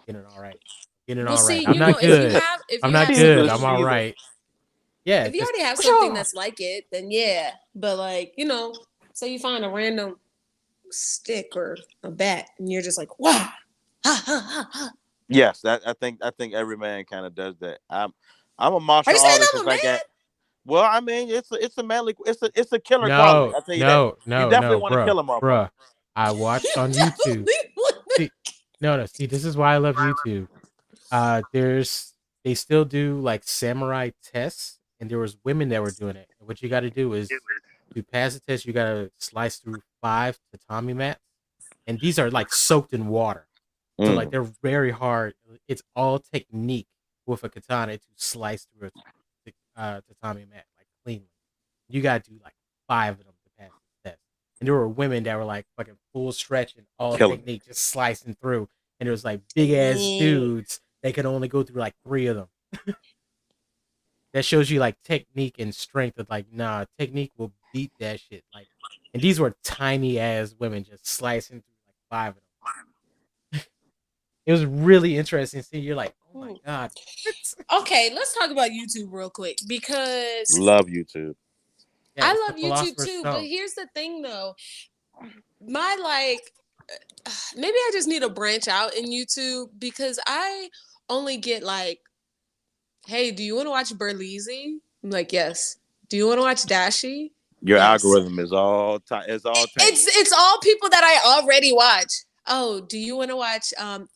Getting it all right. Getting it Well, all right. see, I'm you know, not good. if I'm you not have good. Sheather, I'm something, all sheather. right. Yeah, if you just already have something Pshaw. that's like it, then yeah. But like, say you find a random stick or a bat, and you're just like, wow, ha ha ha ha. Yes, I think every man kind of does that. I'm a Are you martial saying artist I'm since a man? I got. Well, I mean, it's a manly, it's a killer quality. no, I tell you that. no, You no, definitely no, want to bruh, kill a motherfucker. bruh. I watched on YouTube. See, no, no. See, this is why I love YouTube. There's they still do like samurai tests, and there was women that were doing it. And what you got to do is to pass the test, you got to slice through 5 tatami mats, and these are like soaked in water. So like Mm. they're very hard. It's all technique with a katana to slice through a tatami mat like cleanly. You gotta do like 5 of them to pass this test. And there were women that were like fucking full stretch and all Killing. technique, just slicing through. And there was like big ass dudes. They could only go through like 3 of them. That shows you like technique and strength. Of like, nah, technique will beat that shit. Like, and these were tiny ass women just slicing through like 5 of them. It was really interesting. See, you're like, oh my god, what? Okay, let's talk about YouTube real quick because Love YouTube. Yeah, I it's the love YouTube philosopher's too. But stone. here's the thing, though, my like, maybe I just need to branch out in YouTube because I only get like, hey, do you want to watch Berleezy? I'm like, yes. Do you want to watch Dashi? Your Yes. algorithm is all tainted. It's all people that I already watch. Oh, do you want to watch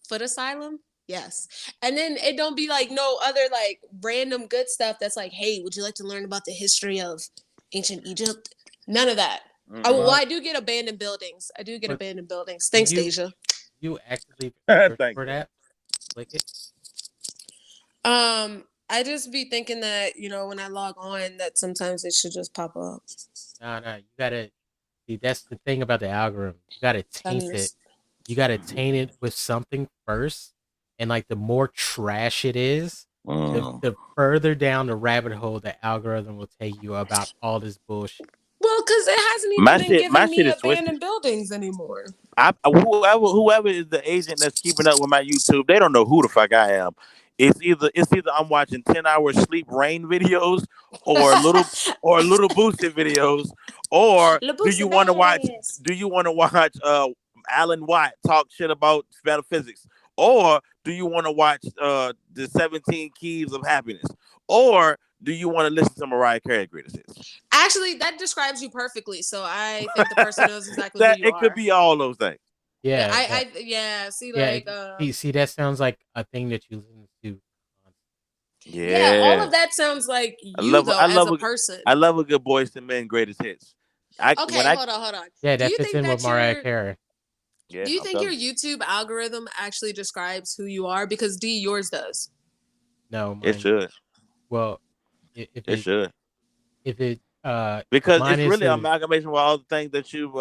Foot Asylum? Yes. And then it don't be like no other like random good stuff that's like, hey, would you like to learn about the history of ancient Egypt? None of that. Oh, well, Mm-mm. Well, I do get abandoned buildings. I do get but abandoned buildings. do Thanks, Deja. you actively search Thank for you. that? Click it. I just be thinking that, when I log on that sometimes it should just pop up. No, no, you gotta see. That's the thing about the algorithm. You gotta taint it. Feminist. You gotta taint it with something first, and like the more trash it is, Mm. the further down the rabbit hole the algorithm will take you about all this bullshit. Well, because it hasn't even My been shit, my giving shit me is twisted. abandoned buildings anymore. Whoever is the agent that's keeping up with my YouTube, they don't know who the fuck I am. It's either I'm watching 10 hours sleep rain videos or little boosted videos, or Le do Boost you want to watch Bears. do you want to watch Alan Watt talk shit about metaphysics, or do you want to watch the 17 Keys of Happiness, or do you want to listen to Mariah Carey greatest hits? Actually, that describes you perfectly. So I think the person knows exactly who That you it could are. be all those things. Yeah, Yeah, yeah, yeah. See, yeah. like, See, that sounds like a thing that you listen to. yeah, all Yeah. of that sounds like I you love though I as love a a person. I love a good Boys to Men greatest hits. I when Okay, I hold on. Yeah, Do that you fits think in with that Mariah your Carey. Yeah, do you I'm think your telling you. YouTube algorithm actually describes who you are? Because D, yours does. No, It mine. should. Well, It should. if Because mine it's really an isn't. amalgamation of all the things that you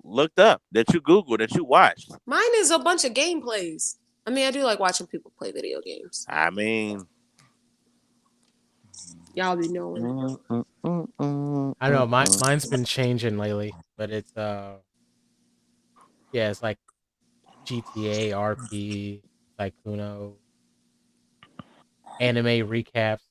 looked up, that you Googled, that you watched. Mine is a bunch of gameplays. I mean, I do like watching people play video games. I mean, Y'all be knowing. I don't know. Mine's been changing lately, but it's yeah, it's like GTA, RP, Tycoon, anime recaps,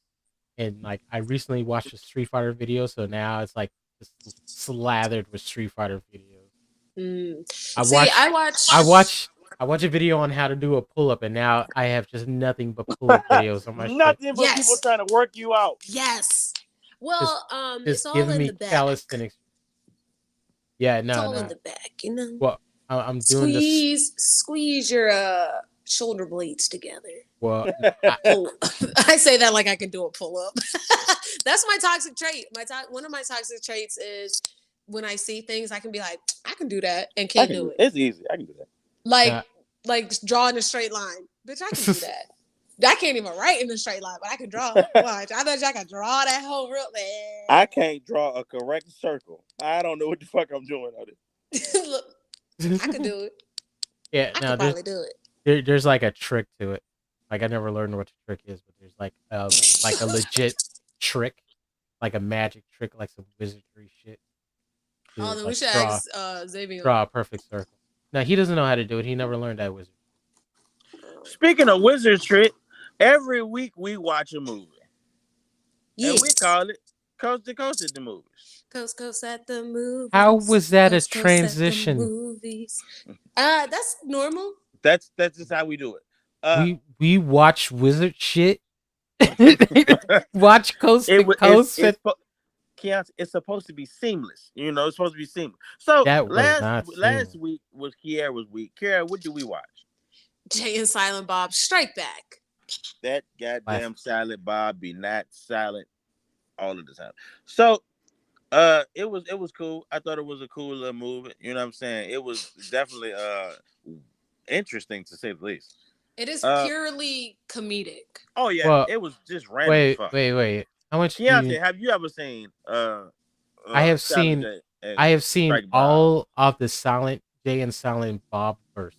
and like I recently watched a Street Fighter video, so now it's like just slathered with Street Fighter videos. I See, watched I watch. I watch I watch a video on how to do a pull up, and now I have just nothing but pull up videos on my shit. Nothing but people Yes. trying to work you out. Yes. Just Well, it's just all giving in me the back. calisthenics. Yeah, It's no, all in no. the back, you know. Well, I'm doing this. Squeeze your shoulder blades together. Well, I, Pull. I say that like I can do a pull up. That's my toxic trait. One of my toxic traits is when I see things, I can be like, I can do that, and I can't can do do it. it. It's easy. I can do that. Like nah, like drawing a straight line, bitch. I can do that. I can't even write in a straight line, but I can draw. Watch, I bet you I can draw that whole real I man. can't draw a correct circle. I don't know what the fuck I'm doing on it. Look, I could do it. yeah, I no. could probably do There's like a trick to it. Like I never learned what the trick is, but there's like a it. legit trick, like a magic trick, like some wizardry shit Oh, to then we like should draw ask Xavier. draw a perfect circle. No, he doesn't know how to do it. He never learned that wizard. Speaking of wizard trick, every week we watch a movie. Yes. And we call it Coast to Coast at the movies. Coast at the movies. How was that a Coast at the transition? movies. That's normal. That's just how we do it. We watch wizard shit. Watch coast to coast. It's supposed to be seamless. You know, it's supposed to be seamless. So That was last not last seamless. week was Kiara's week. Kiara, what did we watch? Jay and Silent Bob Strike Back. That goddamn Silent Bob be not silent all of the time. So it was cool. I thought it was a cool little movie. You know what I'm saying? It was definitely interesting to say the least. It is purely comedic. Oh yeah, Well, it was just random. Wait. How much? Keontae, have you ever seen I have Silent seen. J I have seen Strike Bob? all of the Silent Jay and Silent Bob verse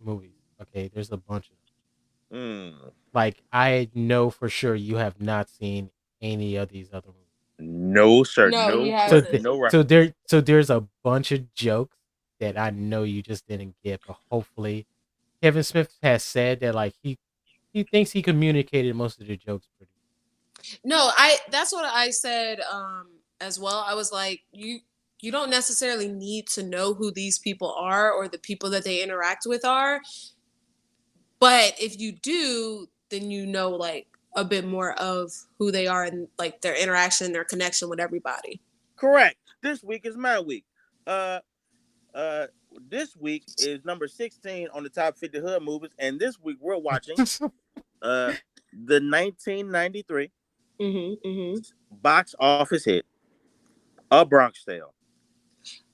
movies. Okay, there's a bunch of them. Like I know for sure you have not seen any of these other movies. No, sir. No, he So, hasn't. so there's a bunch of jokes that I know you just didn't get, but hopefully, Kevin Smith has said that like he thinks he communicated most of the jokes pretty. No, that's what I said as well. I was like, you don't necessarily need to know who these people are or the people that they interact with are. But if you do, then you know like a bit more of who they are and like their interaction, their connection with everybody. Correct. This week is my week. This week is number 16 on the top 50 hood movies, and this week we're watching the 1993 box office hit, A Bronx Tale.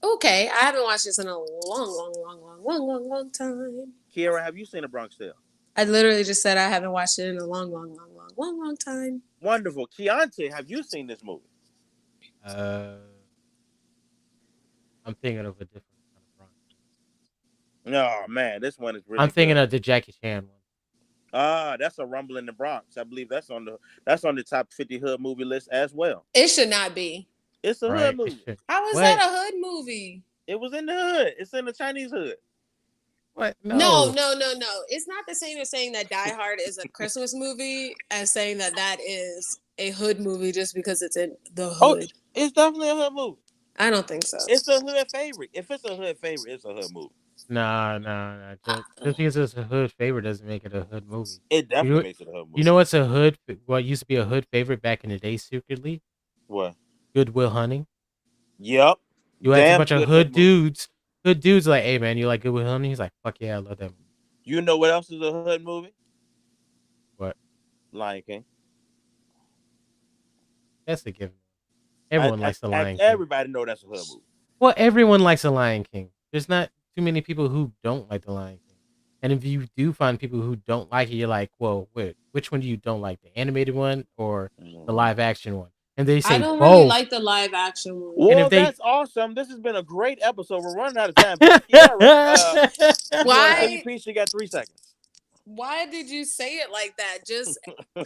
Okay, I haven't watched this in a long time. Kiara, have you seen A Bronx Tale? I literally just said I haven't watched it in a long time. Wonderful. Keontae, have you seen this movie? I'm thinking of a different kind of Bronx. Oh man, this one is really. I'm thinking of the Jackie Chan one. That's a Rumble in the Bronx. I believe that's on the top 50 hood movie list as well. It should not be. It's a hood movie. How is that a hood movie? It was in the hood. It's in the Chinese hood. What? No. It's not the same as saying that Die Hard is a Christmas movie as saying that is a hood movie just because it's in the hood. Oh, it's definitely a hood movie. I don't think so. It's a hood favorite. If it's a hood favorite, it's a hood movie. Nah. Just because it's a hood favorite doesn't make it a hood movie. It definitely makes it a hood movie. You know what's a hood? What used to be a hood favorite back in the day secretly? What? Good Will Hunting. Yep. You ask a bunch of hood dudes. Hood dudes like, hey man, you like Good Will Hunting? He's like, fuck yeah, I love that movie. You know what else is a hood movie? What? Lion King. That's a given. Everyone likes the Lion King. Everybody know that's a hood movie. Well, everyone likes the Lion King. There's not too many people who don't like the Lion King. And if you do find people who don't like it, you're like, well, wait, which one do you don't like? The animated one or the live action one? And they say I don't both. really like the live action one. Well, that's awesome. This has been a great episode. We're running out of time. Kiara, why? You got 3 seconds. Why did you say it like that? Just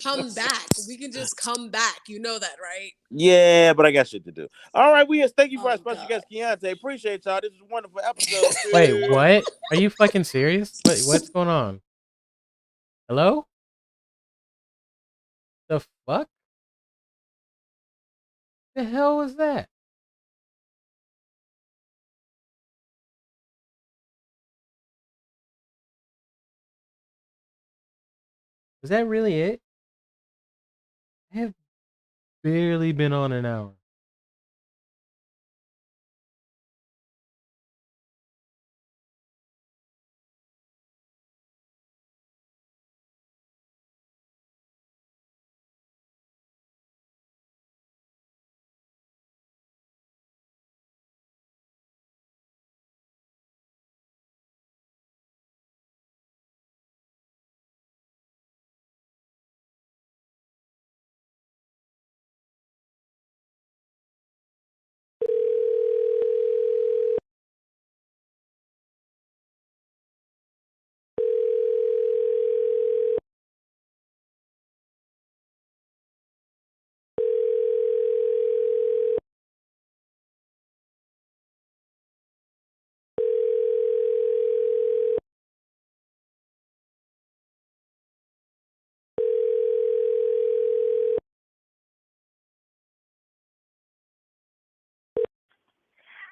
come back. We can just come back. You know that, right? Yeah, but I got shit to do. All right, thank you for our special guest, Keontae. Appreciate y'all. This is a wonderful episode. Wait, what? Are you fucking serious? What's going on? Hello? The fuck? The hell was that? Was that really it? I have barely been on an hour.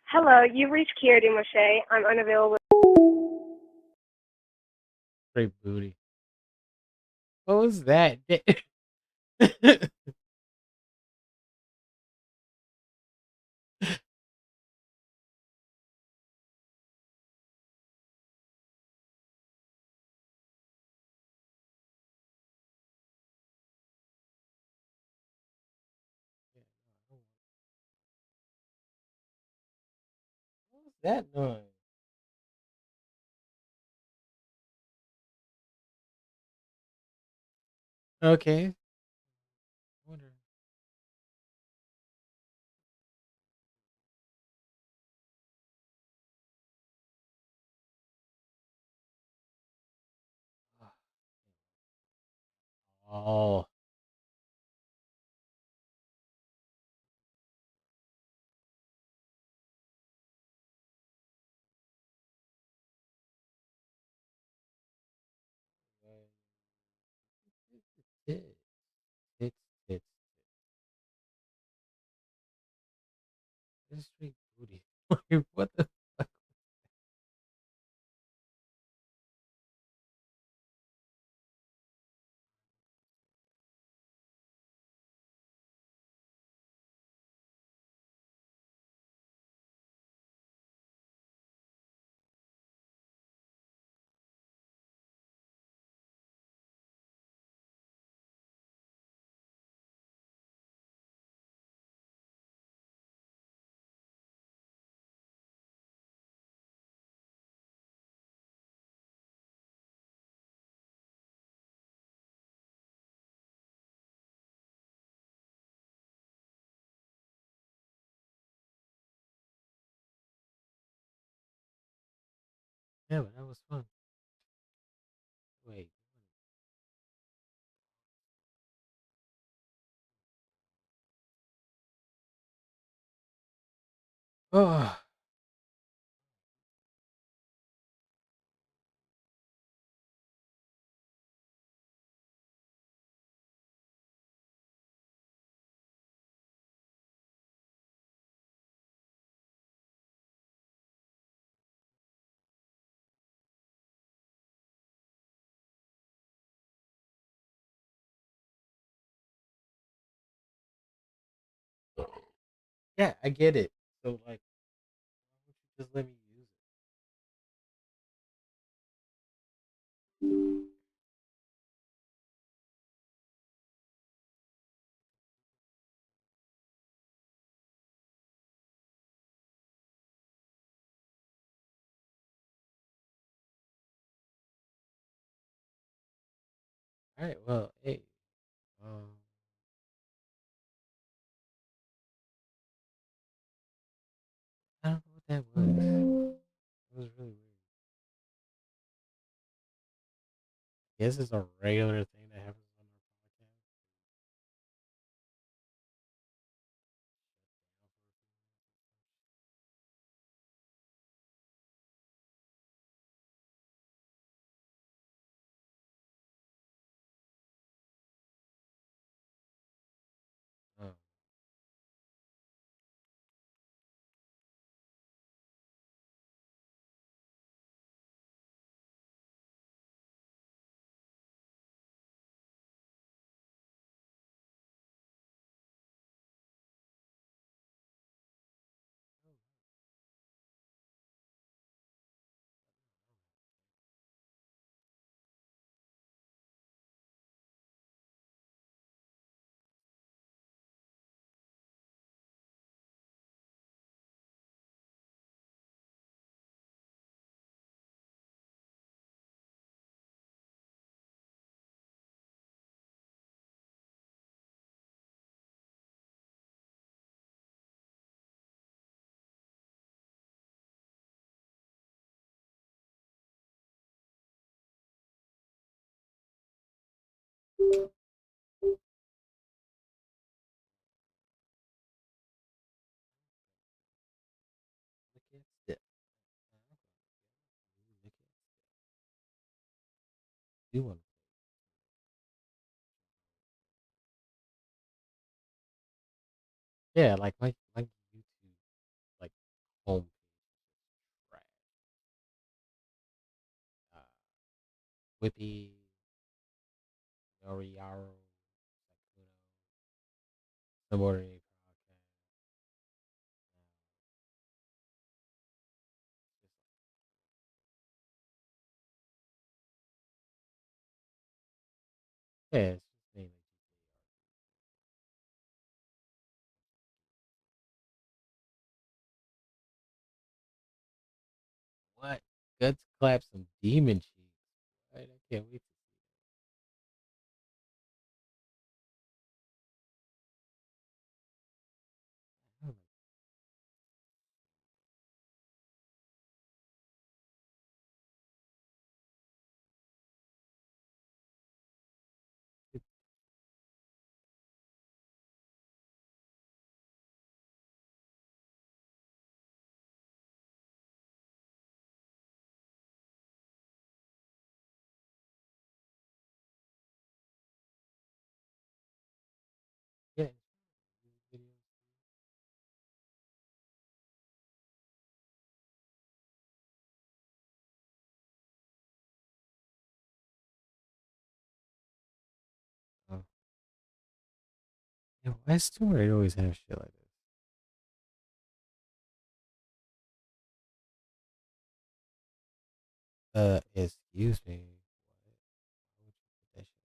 Hello, you've reached Kierdy Moshe. I'm unavailable. Straight booty. What was that? What was that noise? Okay. Wonder. Oh. Tits, tits, tits. This straight booty. What the fuck? Yeah, but that was fun. Wait. Oh. Yeah, I get it. So like, why would you just let me use it? All right. Well, hey. Um. I don't know what that was. It was really weird. I guess it's a regular thing that happens on our podcast. Oh. do want to yeah, like my YouTube like homepage is trash. Uh, Whippy, Noriaro, Sakuno, Somebody podcast. Yeah, it's just mainly GTA. What? Guts clap some demon cheeks. Right? I can't wait to see that. I don't know. Yeah. Videos. Oh. Yeah, why is Story always have shit like this? Excuse me. What? Why would you put that shit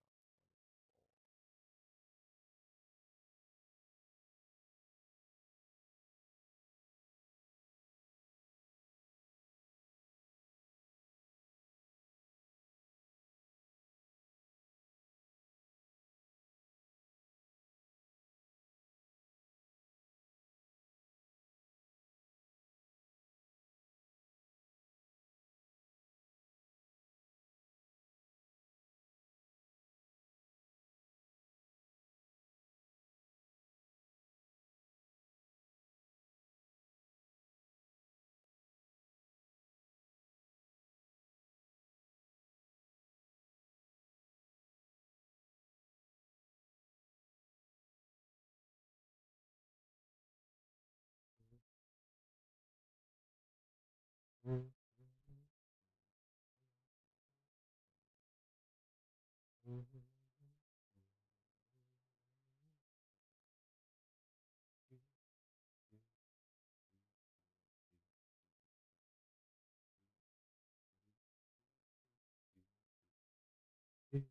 on? Mm, mm, mm, mm,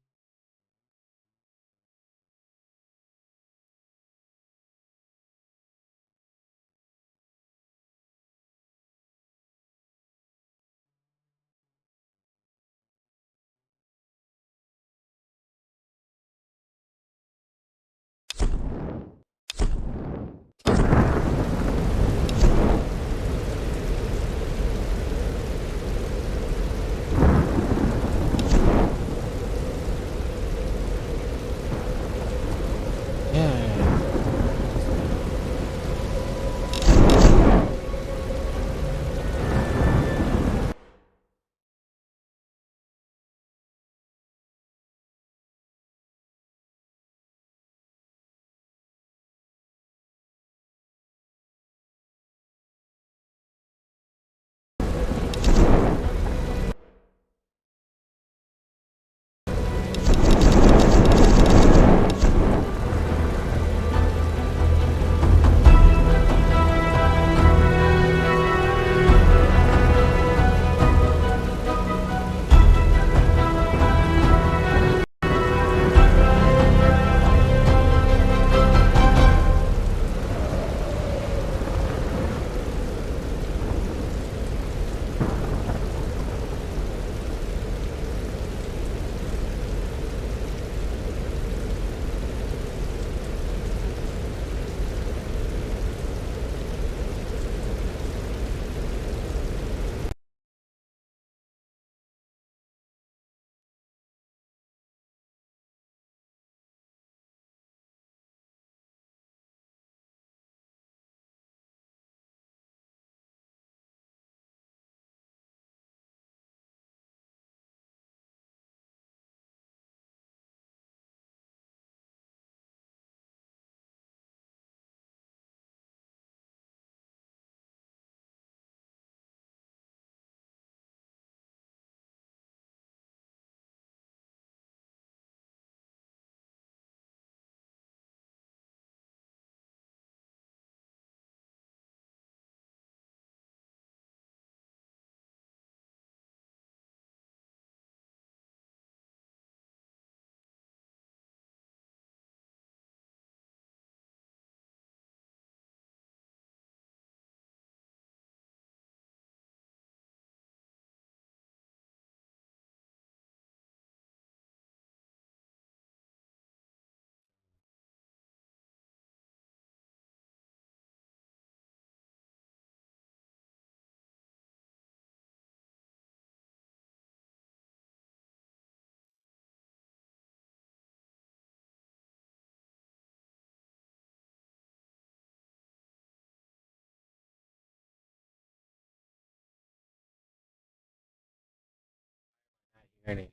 Learning.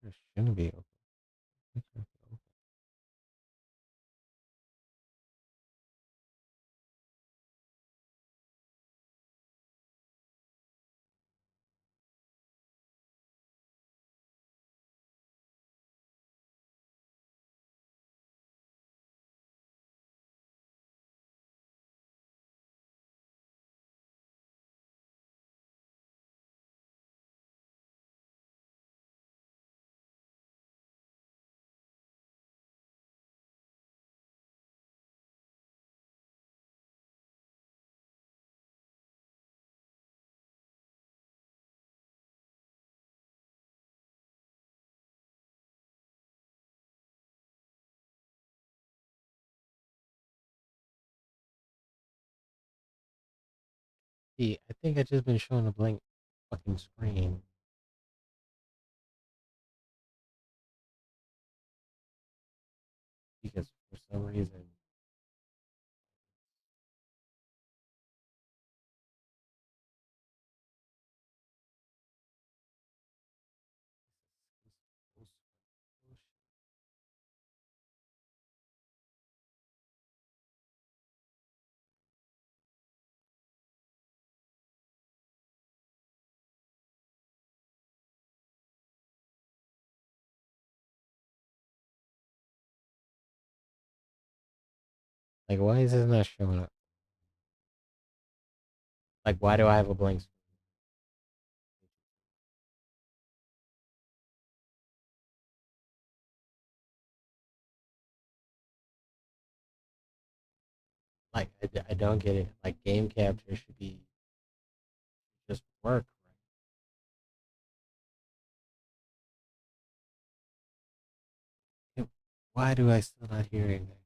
It shouldn't be open. It shouldn't be open. See, I think I just been shown a blank fucking screen. Because for some reason like why is this not showing up? Like why do I have a blank screen? Like I don't get it. Like game capture should be just work, right? Why do I still not hear anything?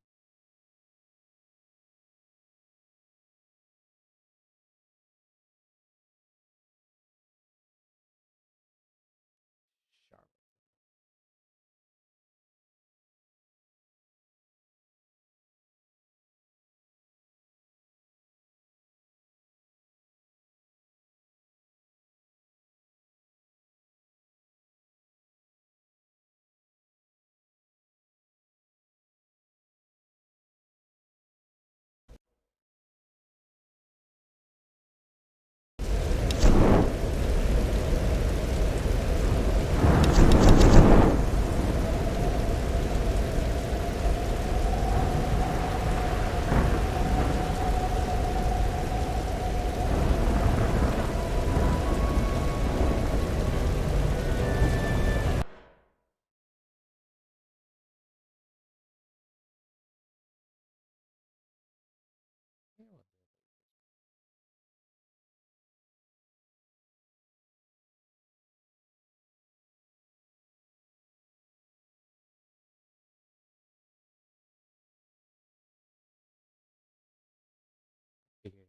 Sharp. Figure it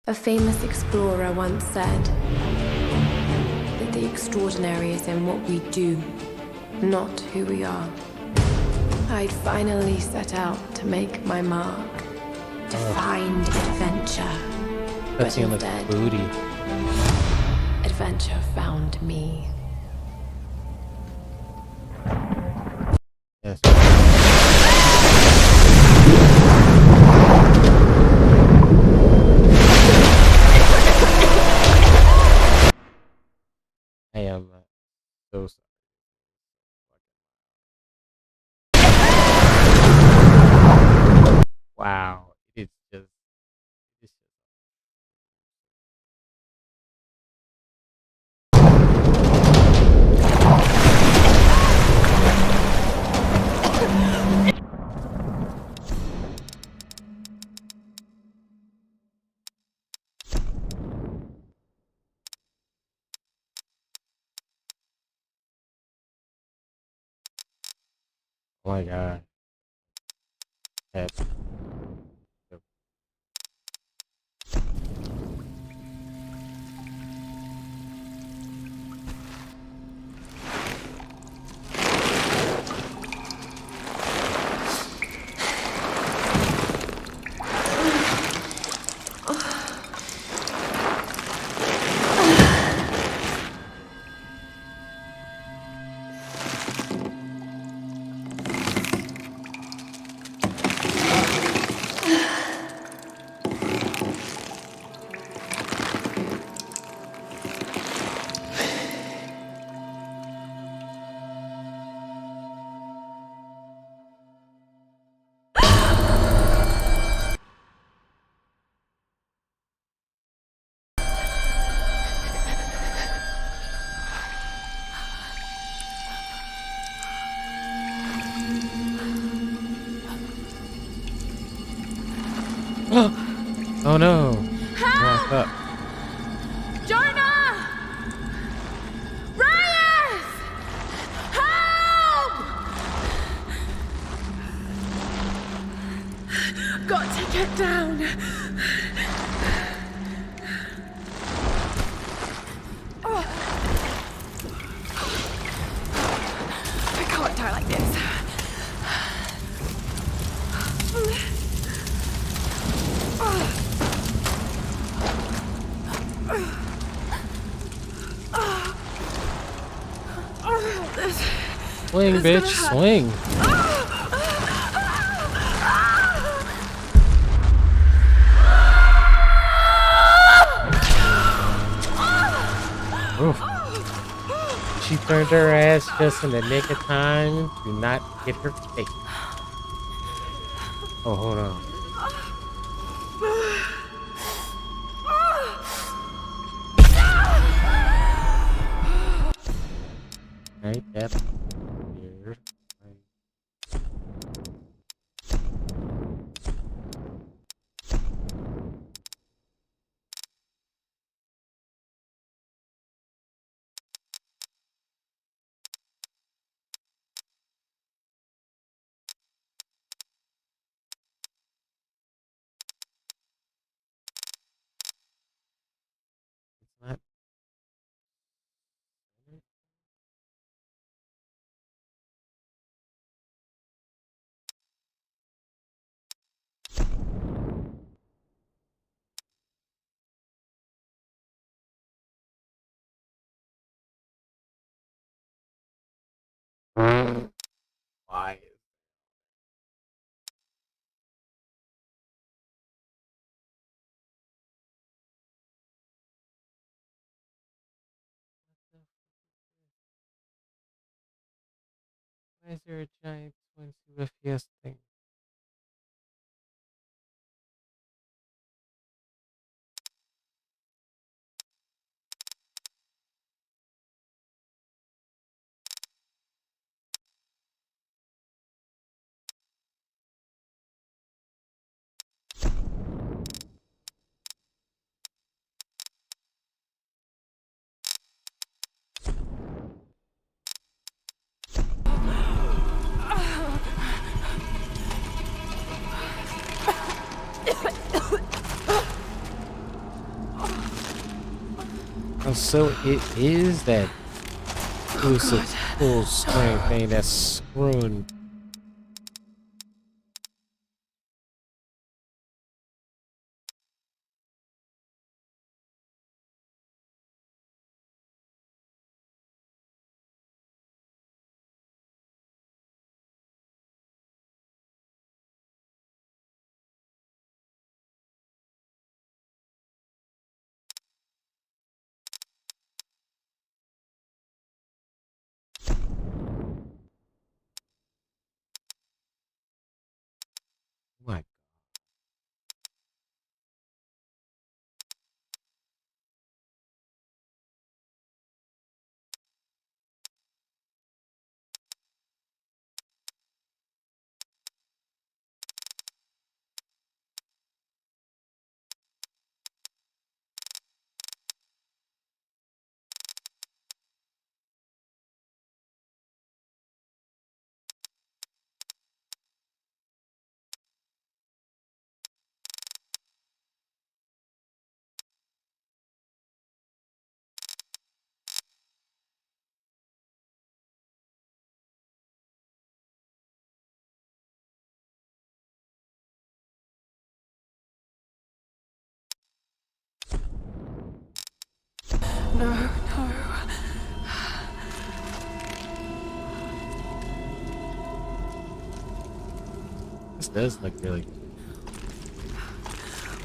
A famous explorer once said that the extraordinary is in what we do, not who we are. I'd finally set out to make my mark. to find adventure. That But seemed like instead, booty. adventure found me. Yes. I am so sorry. Wow. It's just. It's just oh my god. That's, oh no. What's up? Jonah! Reyes! Help! Got to get down. I can't die like this. Swing, bitch, swing. Oof. She turned her ass just in the nick of time. Do not hit her face. Oh, hold on. Right, that here. It's not. Why? Why is there a giant swimsuit with yes thing? Oh, so it is that exclusive full strength thing that's screwing no, no. This does look really good.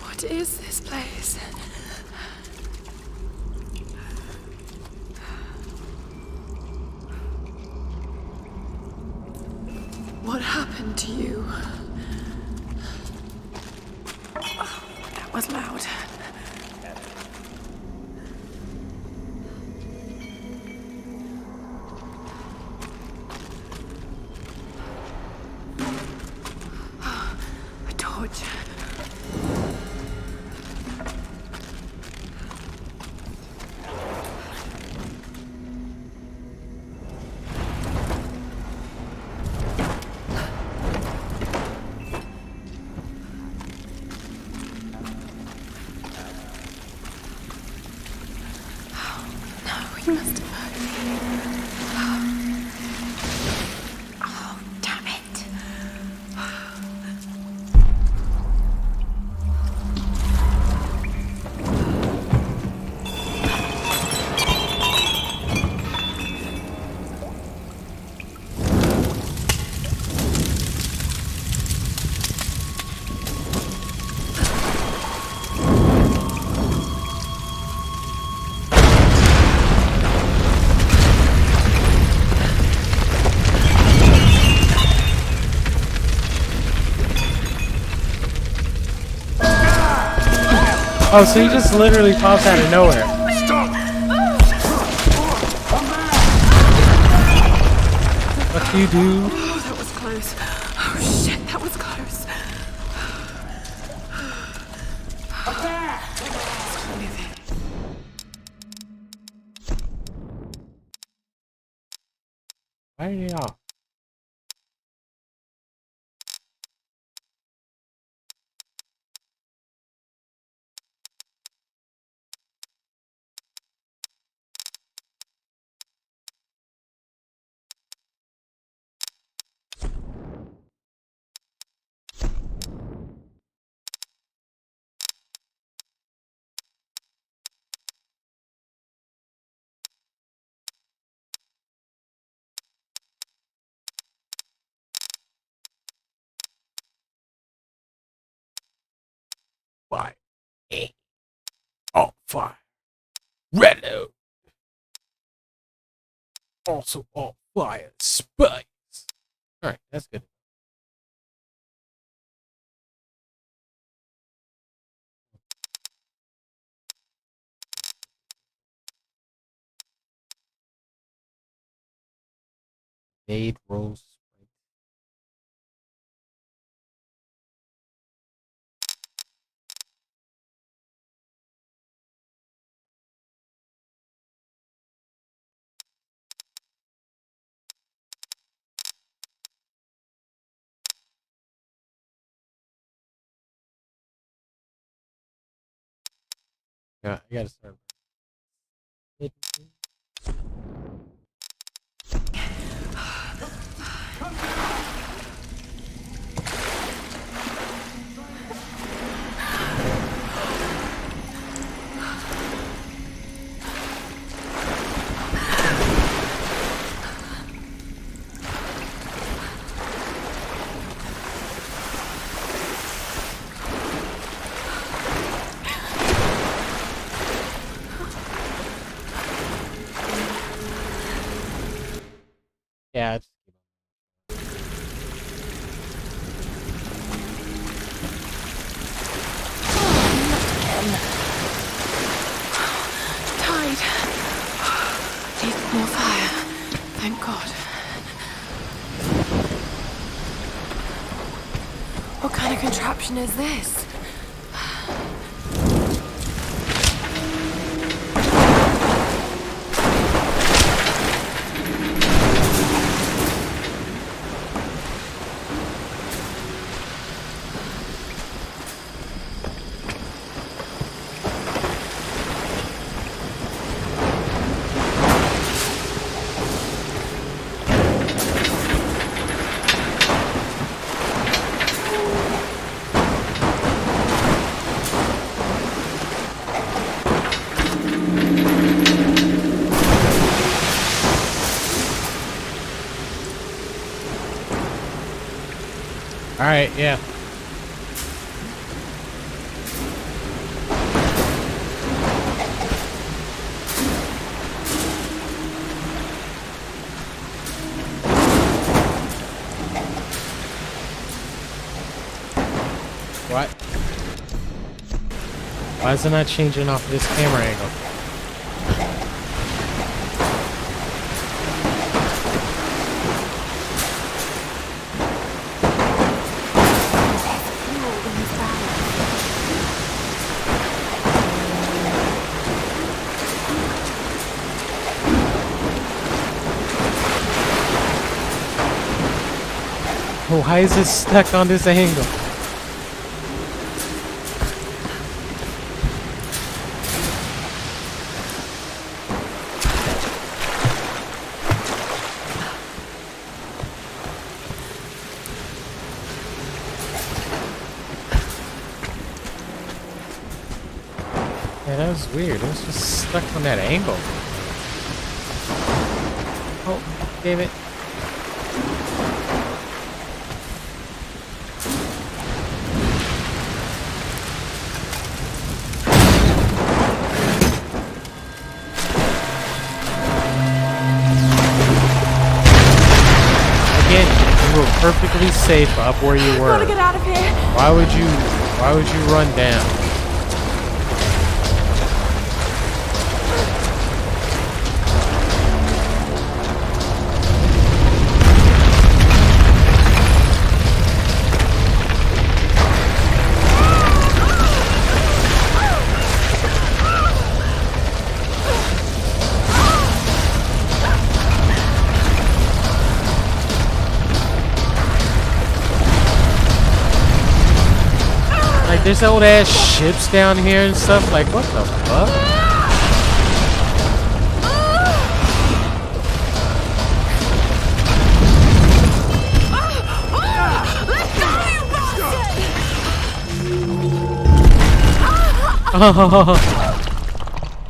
What is this place? What happened to you? Oh, that was loud. A torch. You must have heard me. Oh, damn it. Oh, so he just literally pops out of nowhere. What you do? Oh, that was close. Oh, shit, that was close. Why are they off? Fire. Oh, fire. Red out. Also on fire. Spice. Alright, that's good. Made rolls. Yeah, I gotta start. Yeah, it's Tide. Need more fire. Thank God. What kind of contraption is this? All right, yeah. What? Why is it not changing off this camera angle? Why is it stuck on this angle? Yeah, that was weird. It was just stuck on that angle. Oh, damn it. Again, you were perfectly safe up where you were. I gotta get out of here. Why would you run down? Like, there's old ass ships down here and stuff. Like, what the fuck?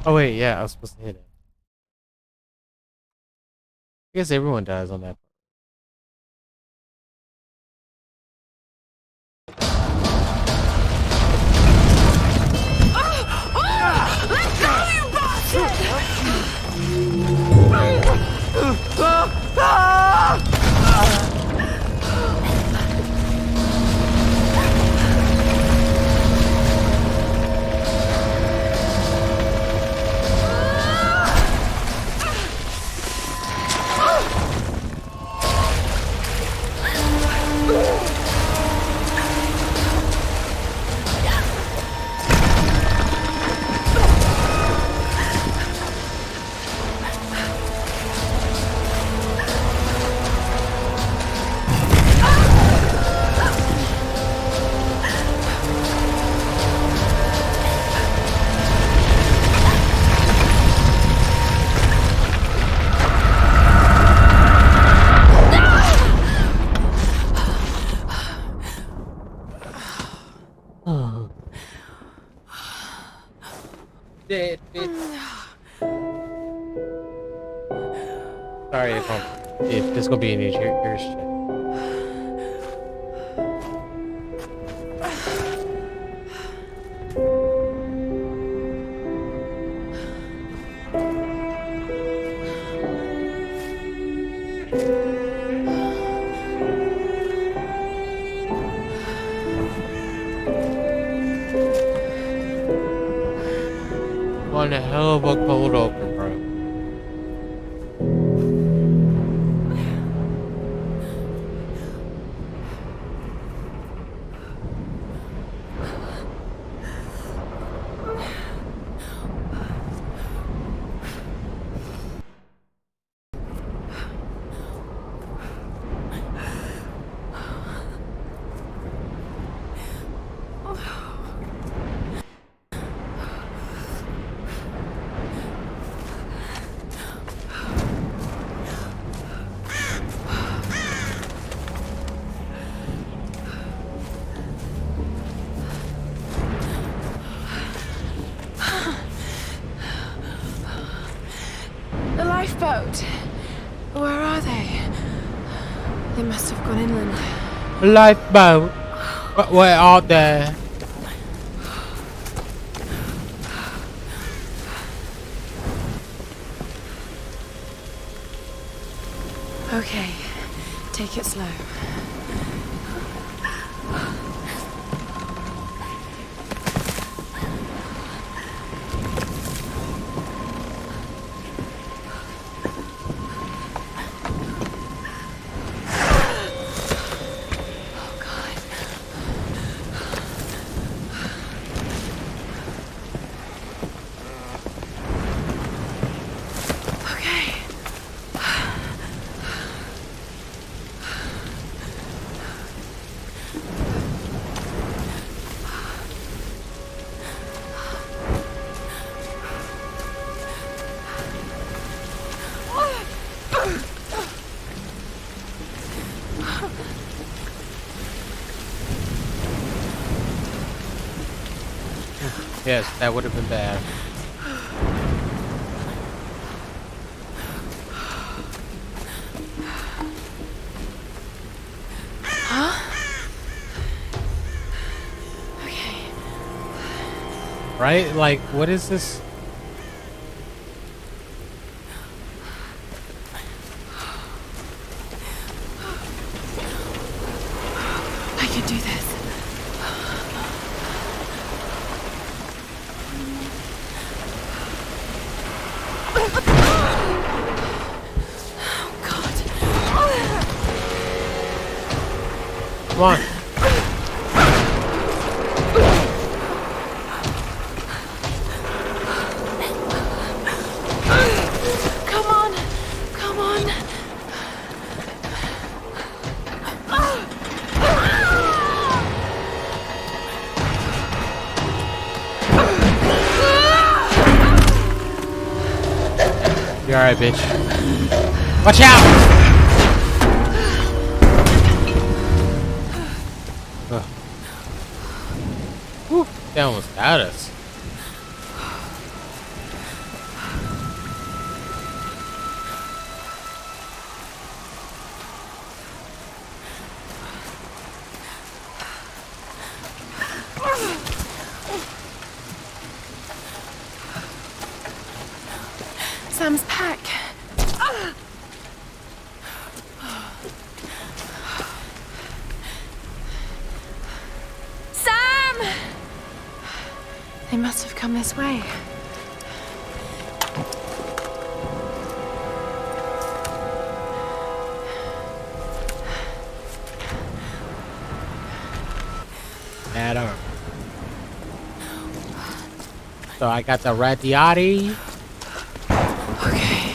Oh wait, yeah, I was supposed to hit it. I guess everyone dies on that. Dead bitch. Sorry if this gonna be an issue. Here's shit. One hell of a cold open, bro. The lifeboat. Where are they? They must have gone inland. Lifeboat. But we're all there. Okay, take it slow. Yes, that would have been bad. Okay. Right? Like, what is this? I can do this. Come on. Come on. Come on. You're alright, bitch. Watch out! Ugh. Whew, they almost got us. Sam's pack. Sam! They must have come this way. Bad arm. So I got the Radiati. Okay.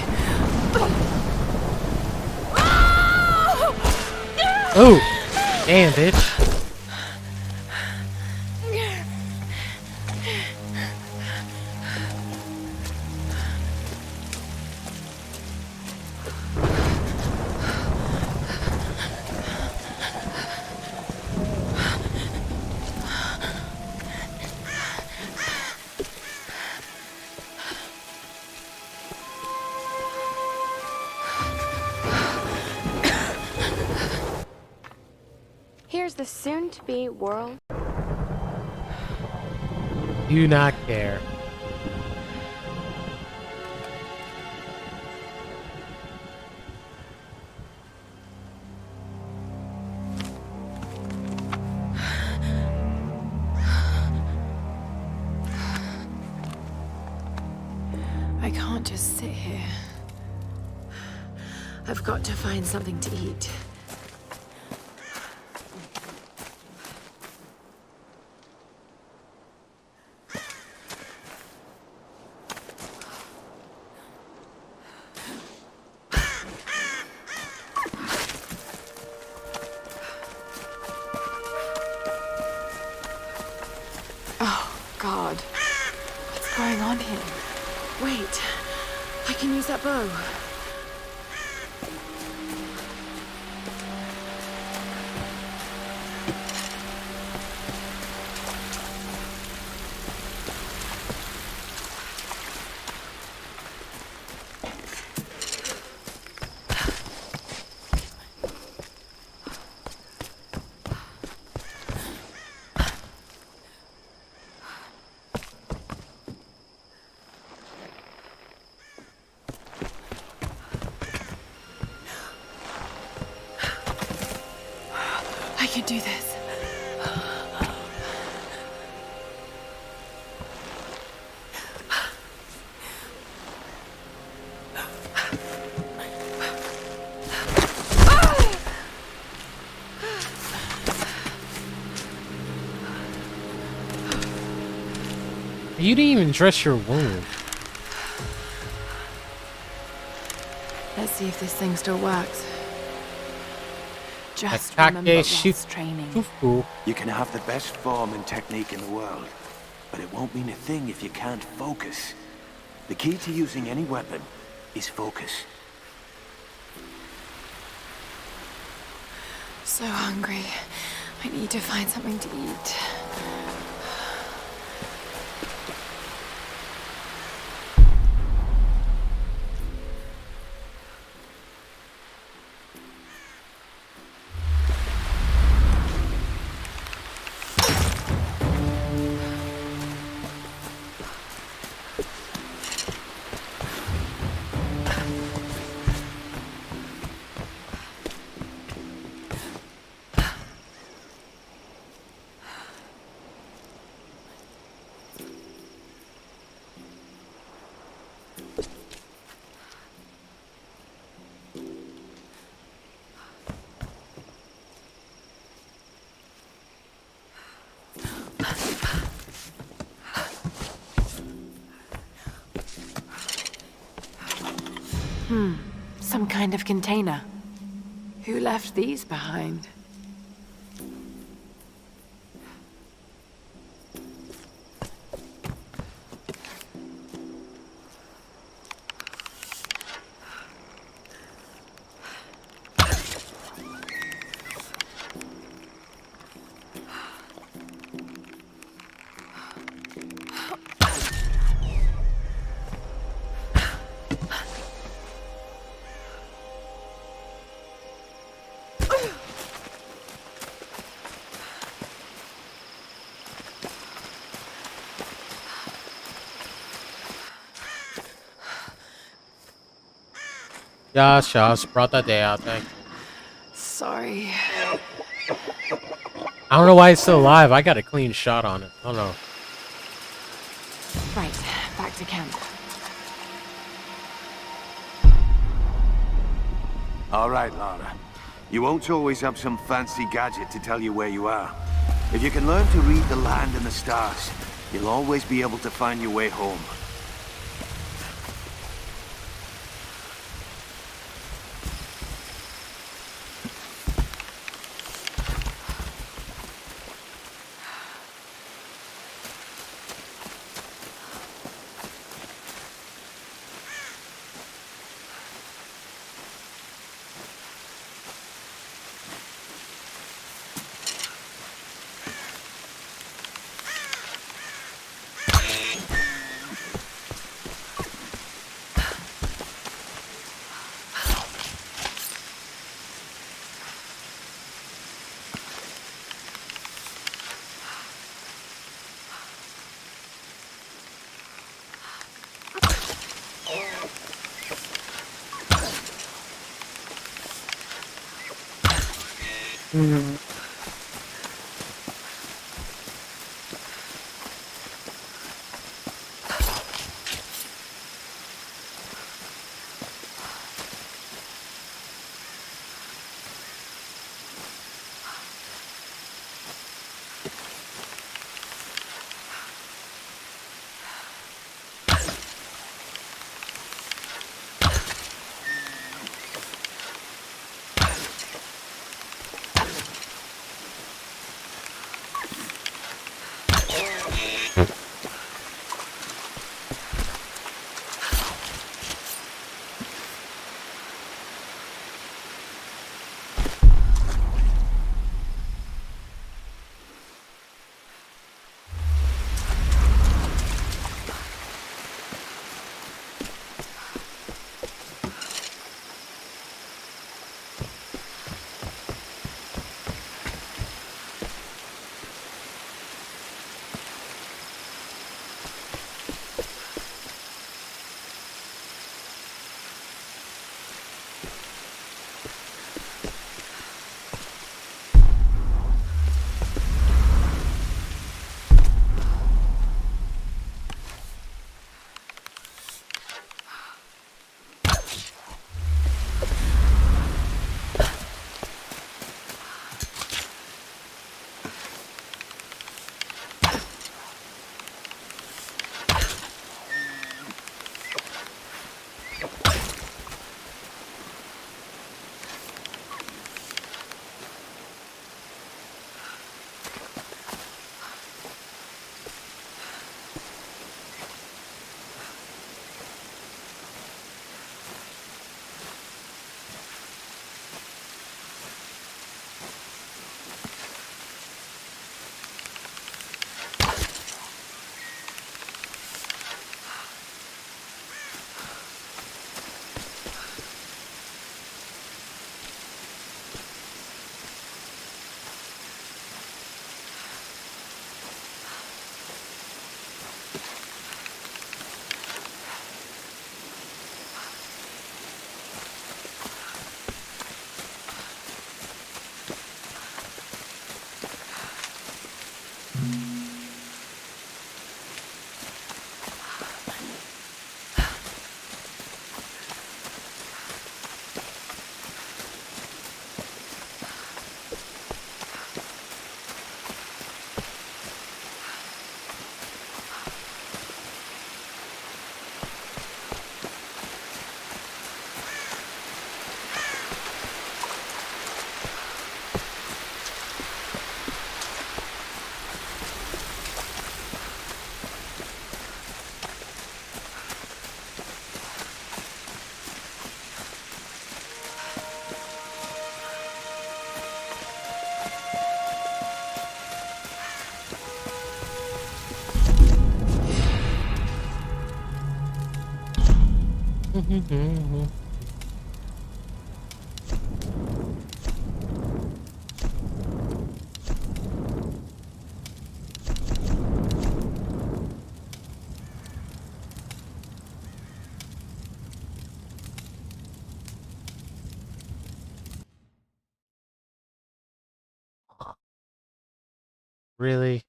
Ooh! Damn, bitch. Here's the soon-to-be world. Do not care. I can't just sit here. I've got to find something to eat. Oh, God. What's going on here? Wait. I can use that bow. can do this. You didn't even dress your wound. Let's see if this thing still works. Just remember Atake Roth's training. Shifuku. You can have the best form and technique in the world, but it won't mean a thing if you can't focus. The key to using any weapon is focus. So hungry. I need to find something to eat. Some kind of container. Who left these behind? Yas, brought that day out. Thank you. Sorry. I don't know why it's still alive. I got a clean shot on it. I don't know. Right, back to camp. All right, Lara. You won't always have some fancy gadget to tell you where you are. If you can learn to read the land and the stars, you'll always be able to find your way home. Really?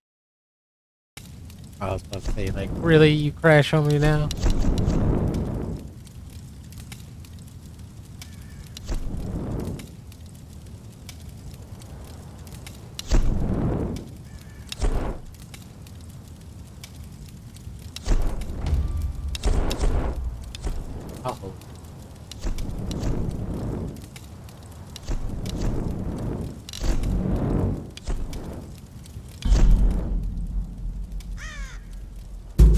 I was about to say, like, really? You crash on me now? Uh-oh.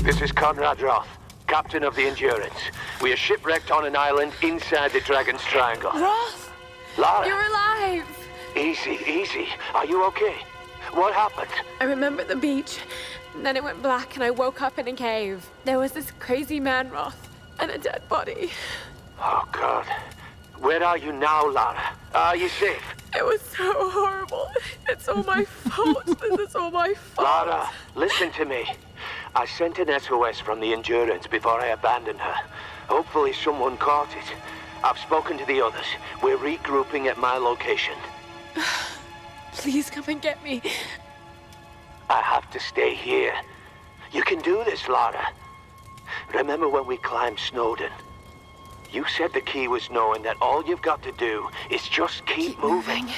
This is Conrad Roth, captain of the Endurance. We are shipwrecked on an island inside the Dragon's Triangle. Roth! Lara, You're alive! easy, easy. Are you okay? What happened? I remember the beach, and then it went black and I woke up in a cave. There was this crazy man, Roth, and a dead body. Oh, God. Where are you now, Lara? Are you safe? It was so horrible. It's all my fault. This is all my fault. Lara, listen to me. I sent an SOS from the Endurance before I abandoned her. Hopefully someone caught it. I've spoken to the others. We're regrouping at my location. Please come and get me. I have to stay here. You can do this, Lara. Remember when we climbed Snowdon? You said the key was knowing that all you've got to do is just keep moving.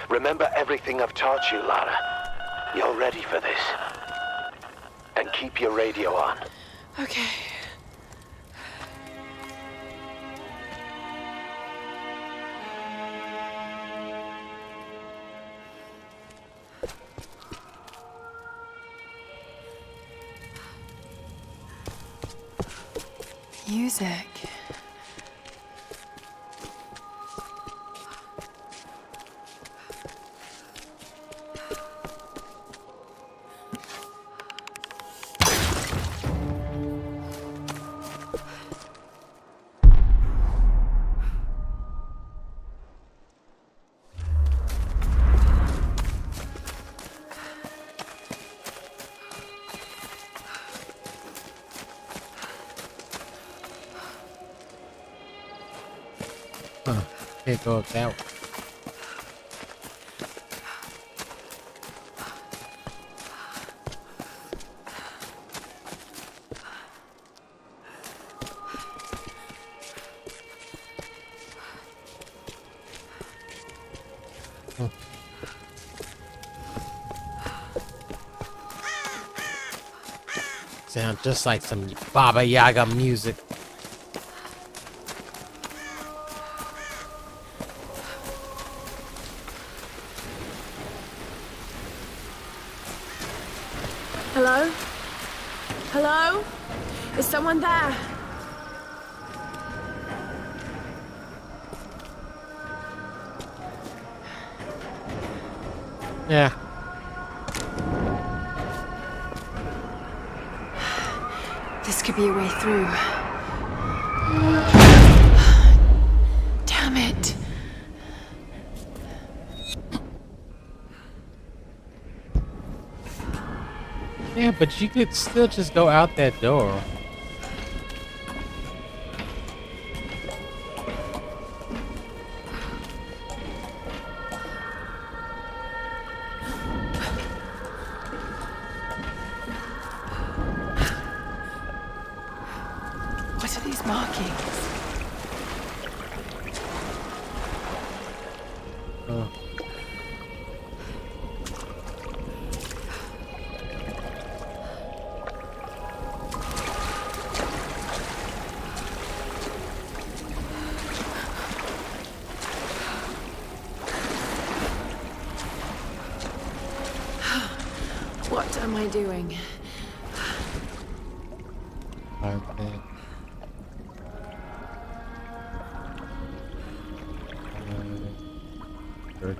Remember everything I've taught you, Lara. You're ready for this. And keep your radio on. Okay. Music. Huh. Can't go up that way. Sound just like some Baba Yaga music. Hello? Hello? Is someone there? Yeah. This could be a way through. Damn it. Yeah, but you could still just go out that door. What are these markings? Oh. What am I doing? Okay. Third.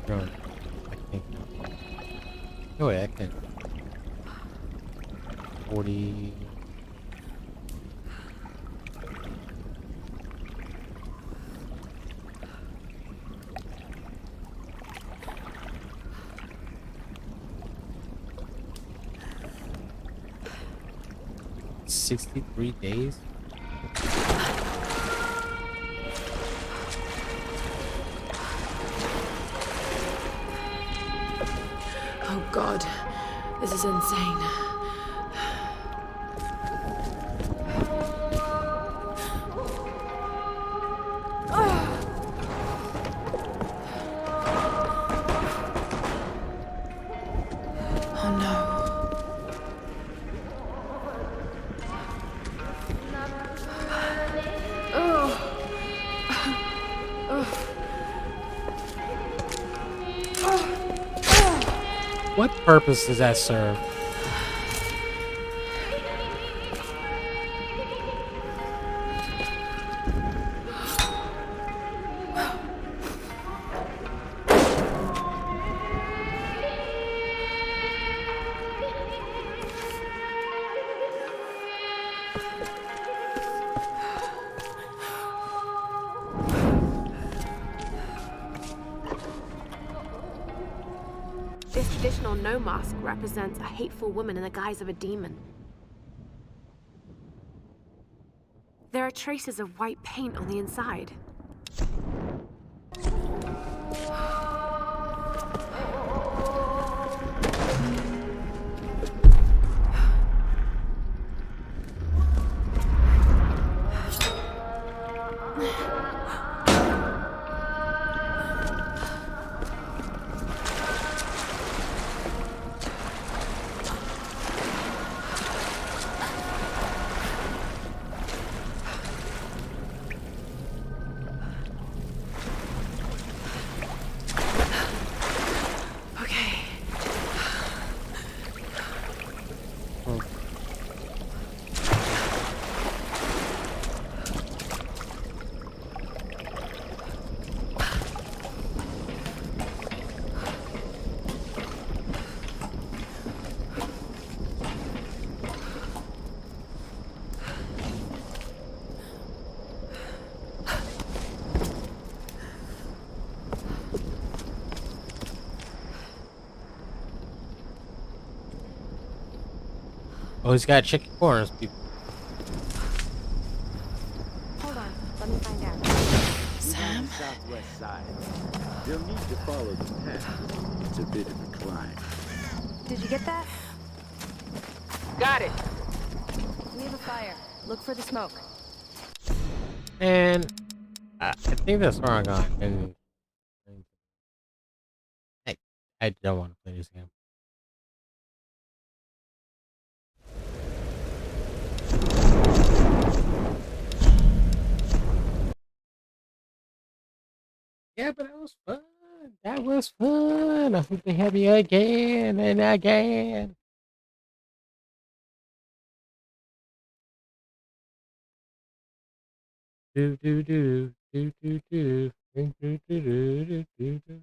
No, I can't. No way, I can't. 40. $63. Oh God, this is insane. Oh no. What purpose does that serve? This traditional no mask represents a hateful woman in the guise of a demon. There are traces of white paint on the inside. Okay. Hmm. Oh, he's got chicken corners, people. Hold on, let me find out. Sam? Southwest side. You'll need to follow the path. It's a bit of a climb. Did you get that? Got it. We have a fire. Look for the smoke. And I think that's where I'm going. And I don't want to play this game. Yeah, but that was fun. That was fun. I hope they have me again and again. Do do do do do do do do do do do do.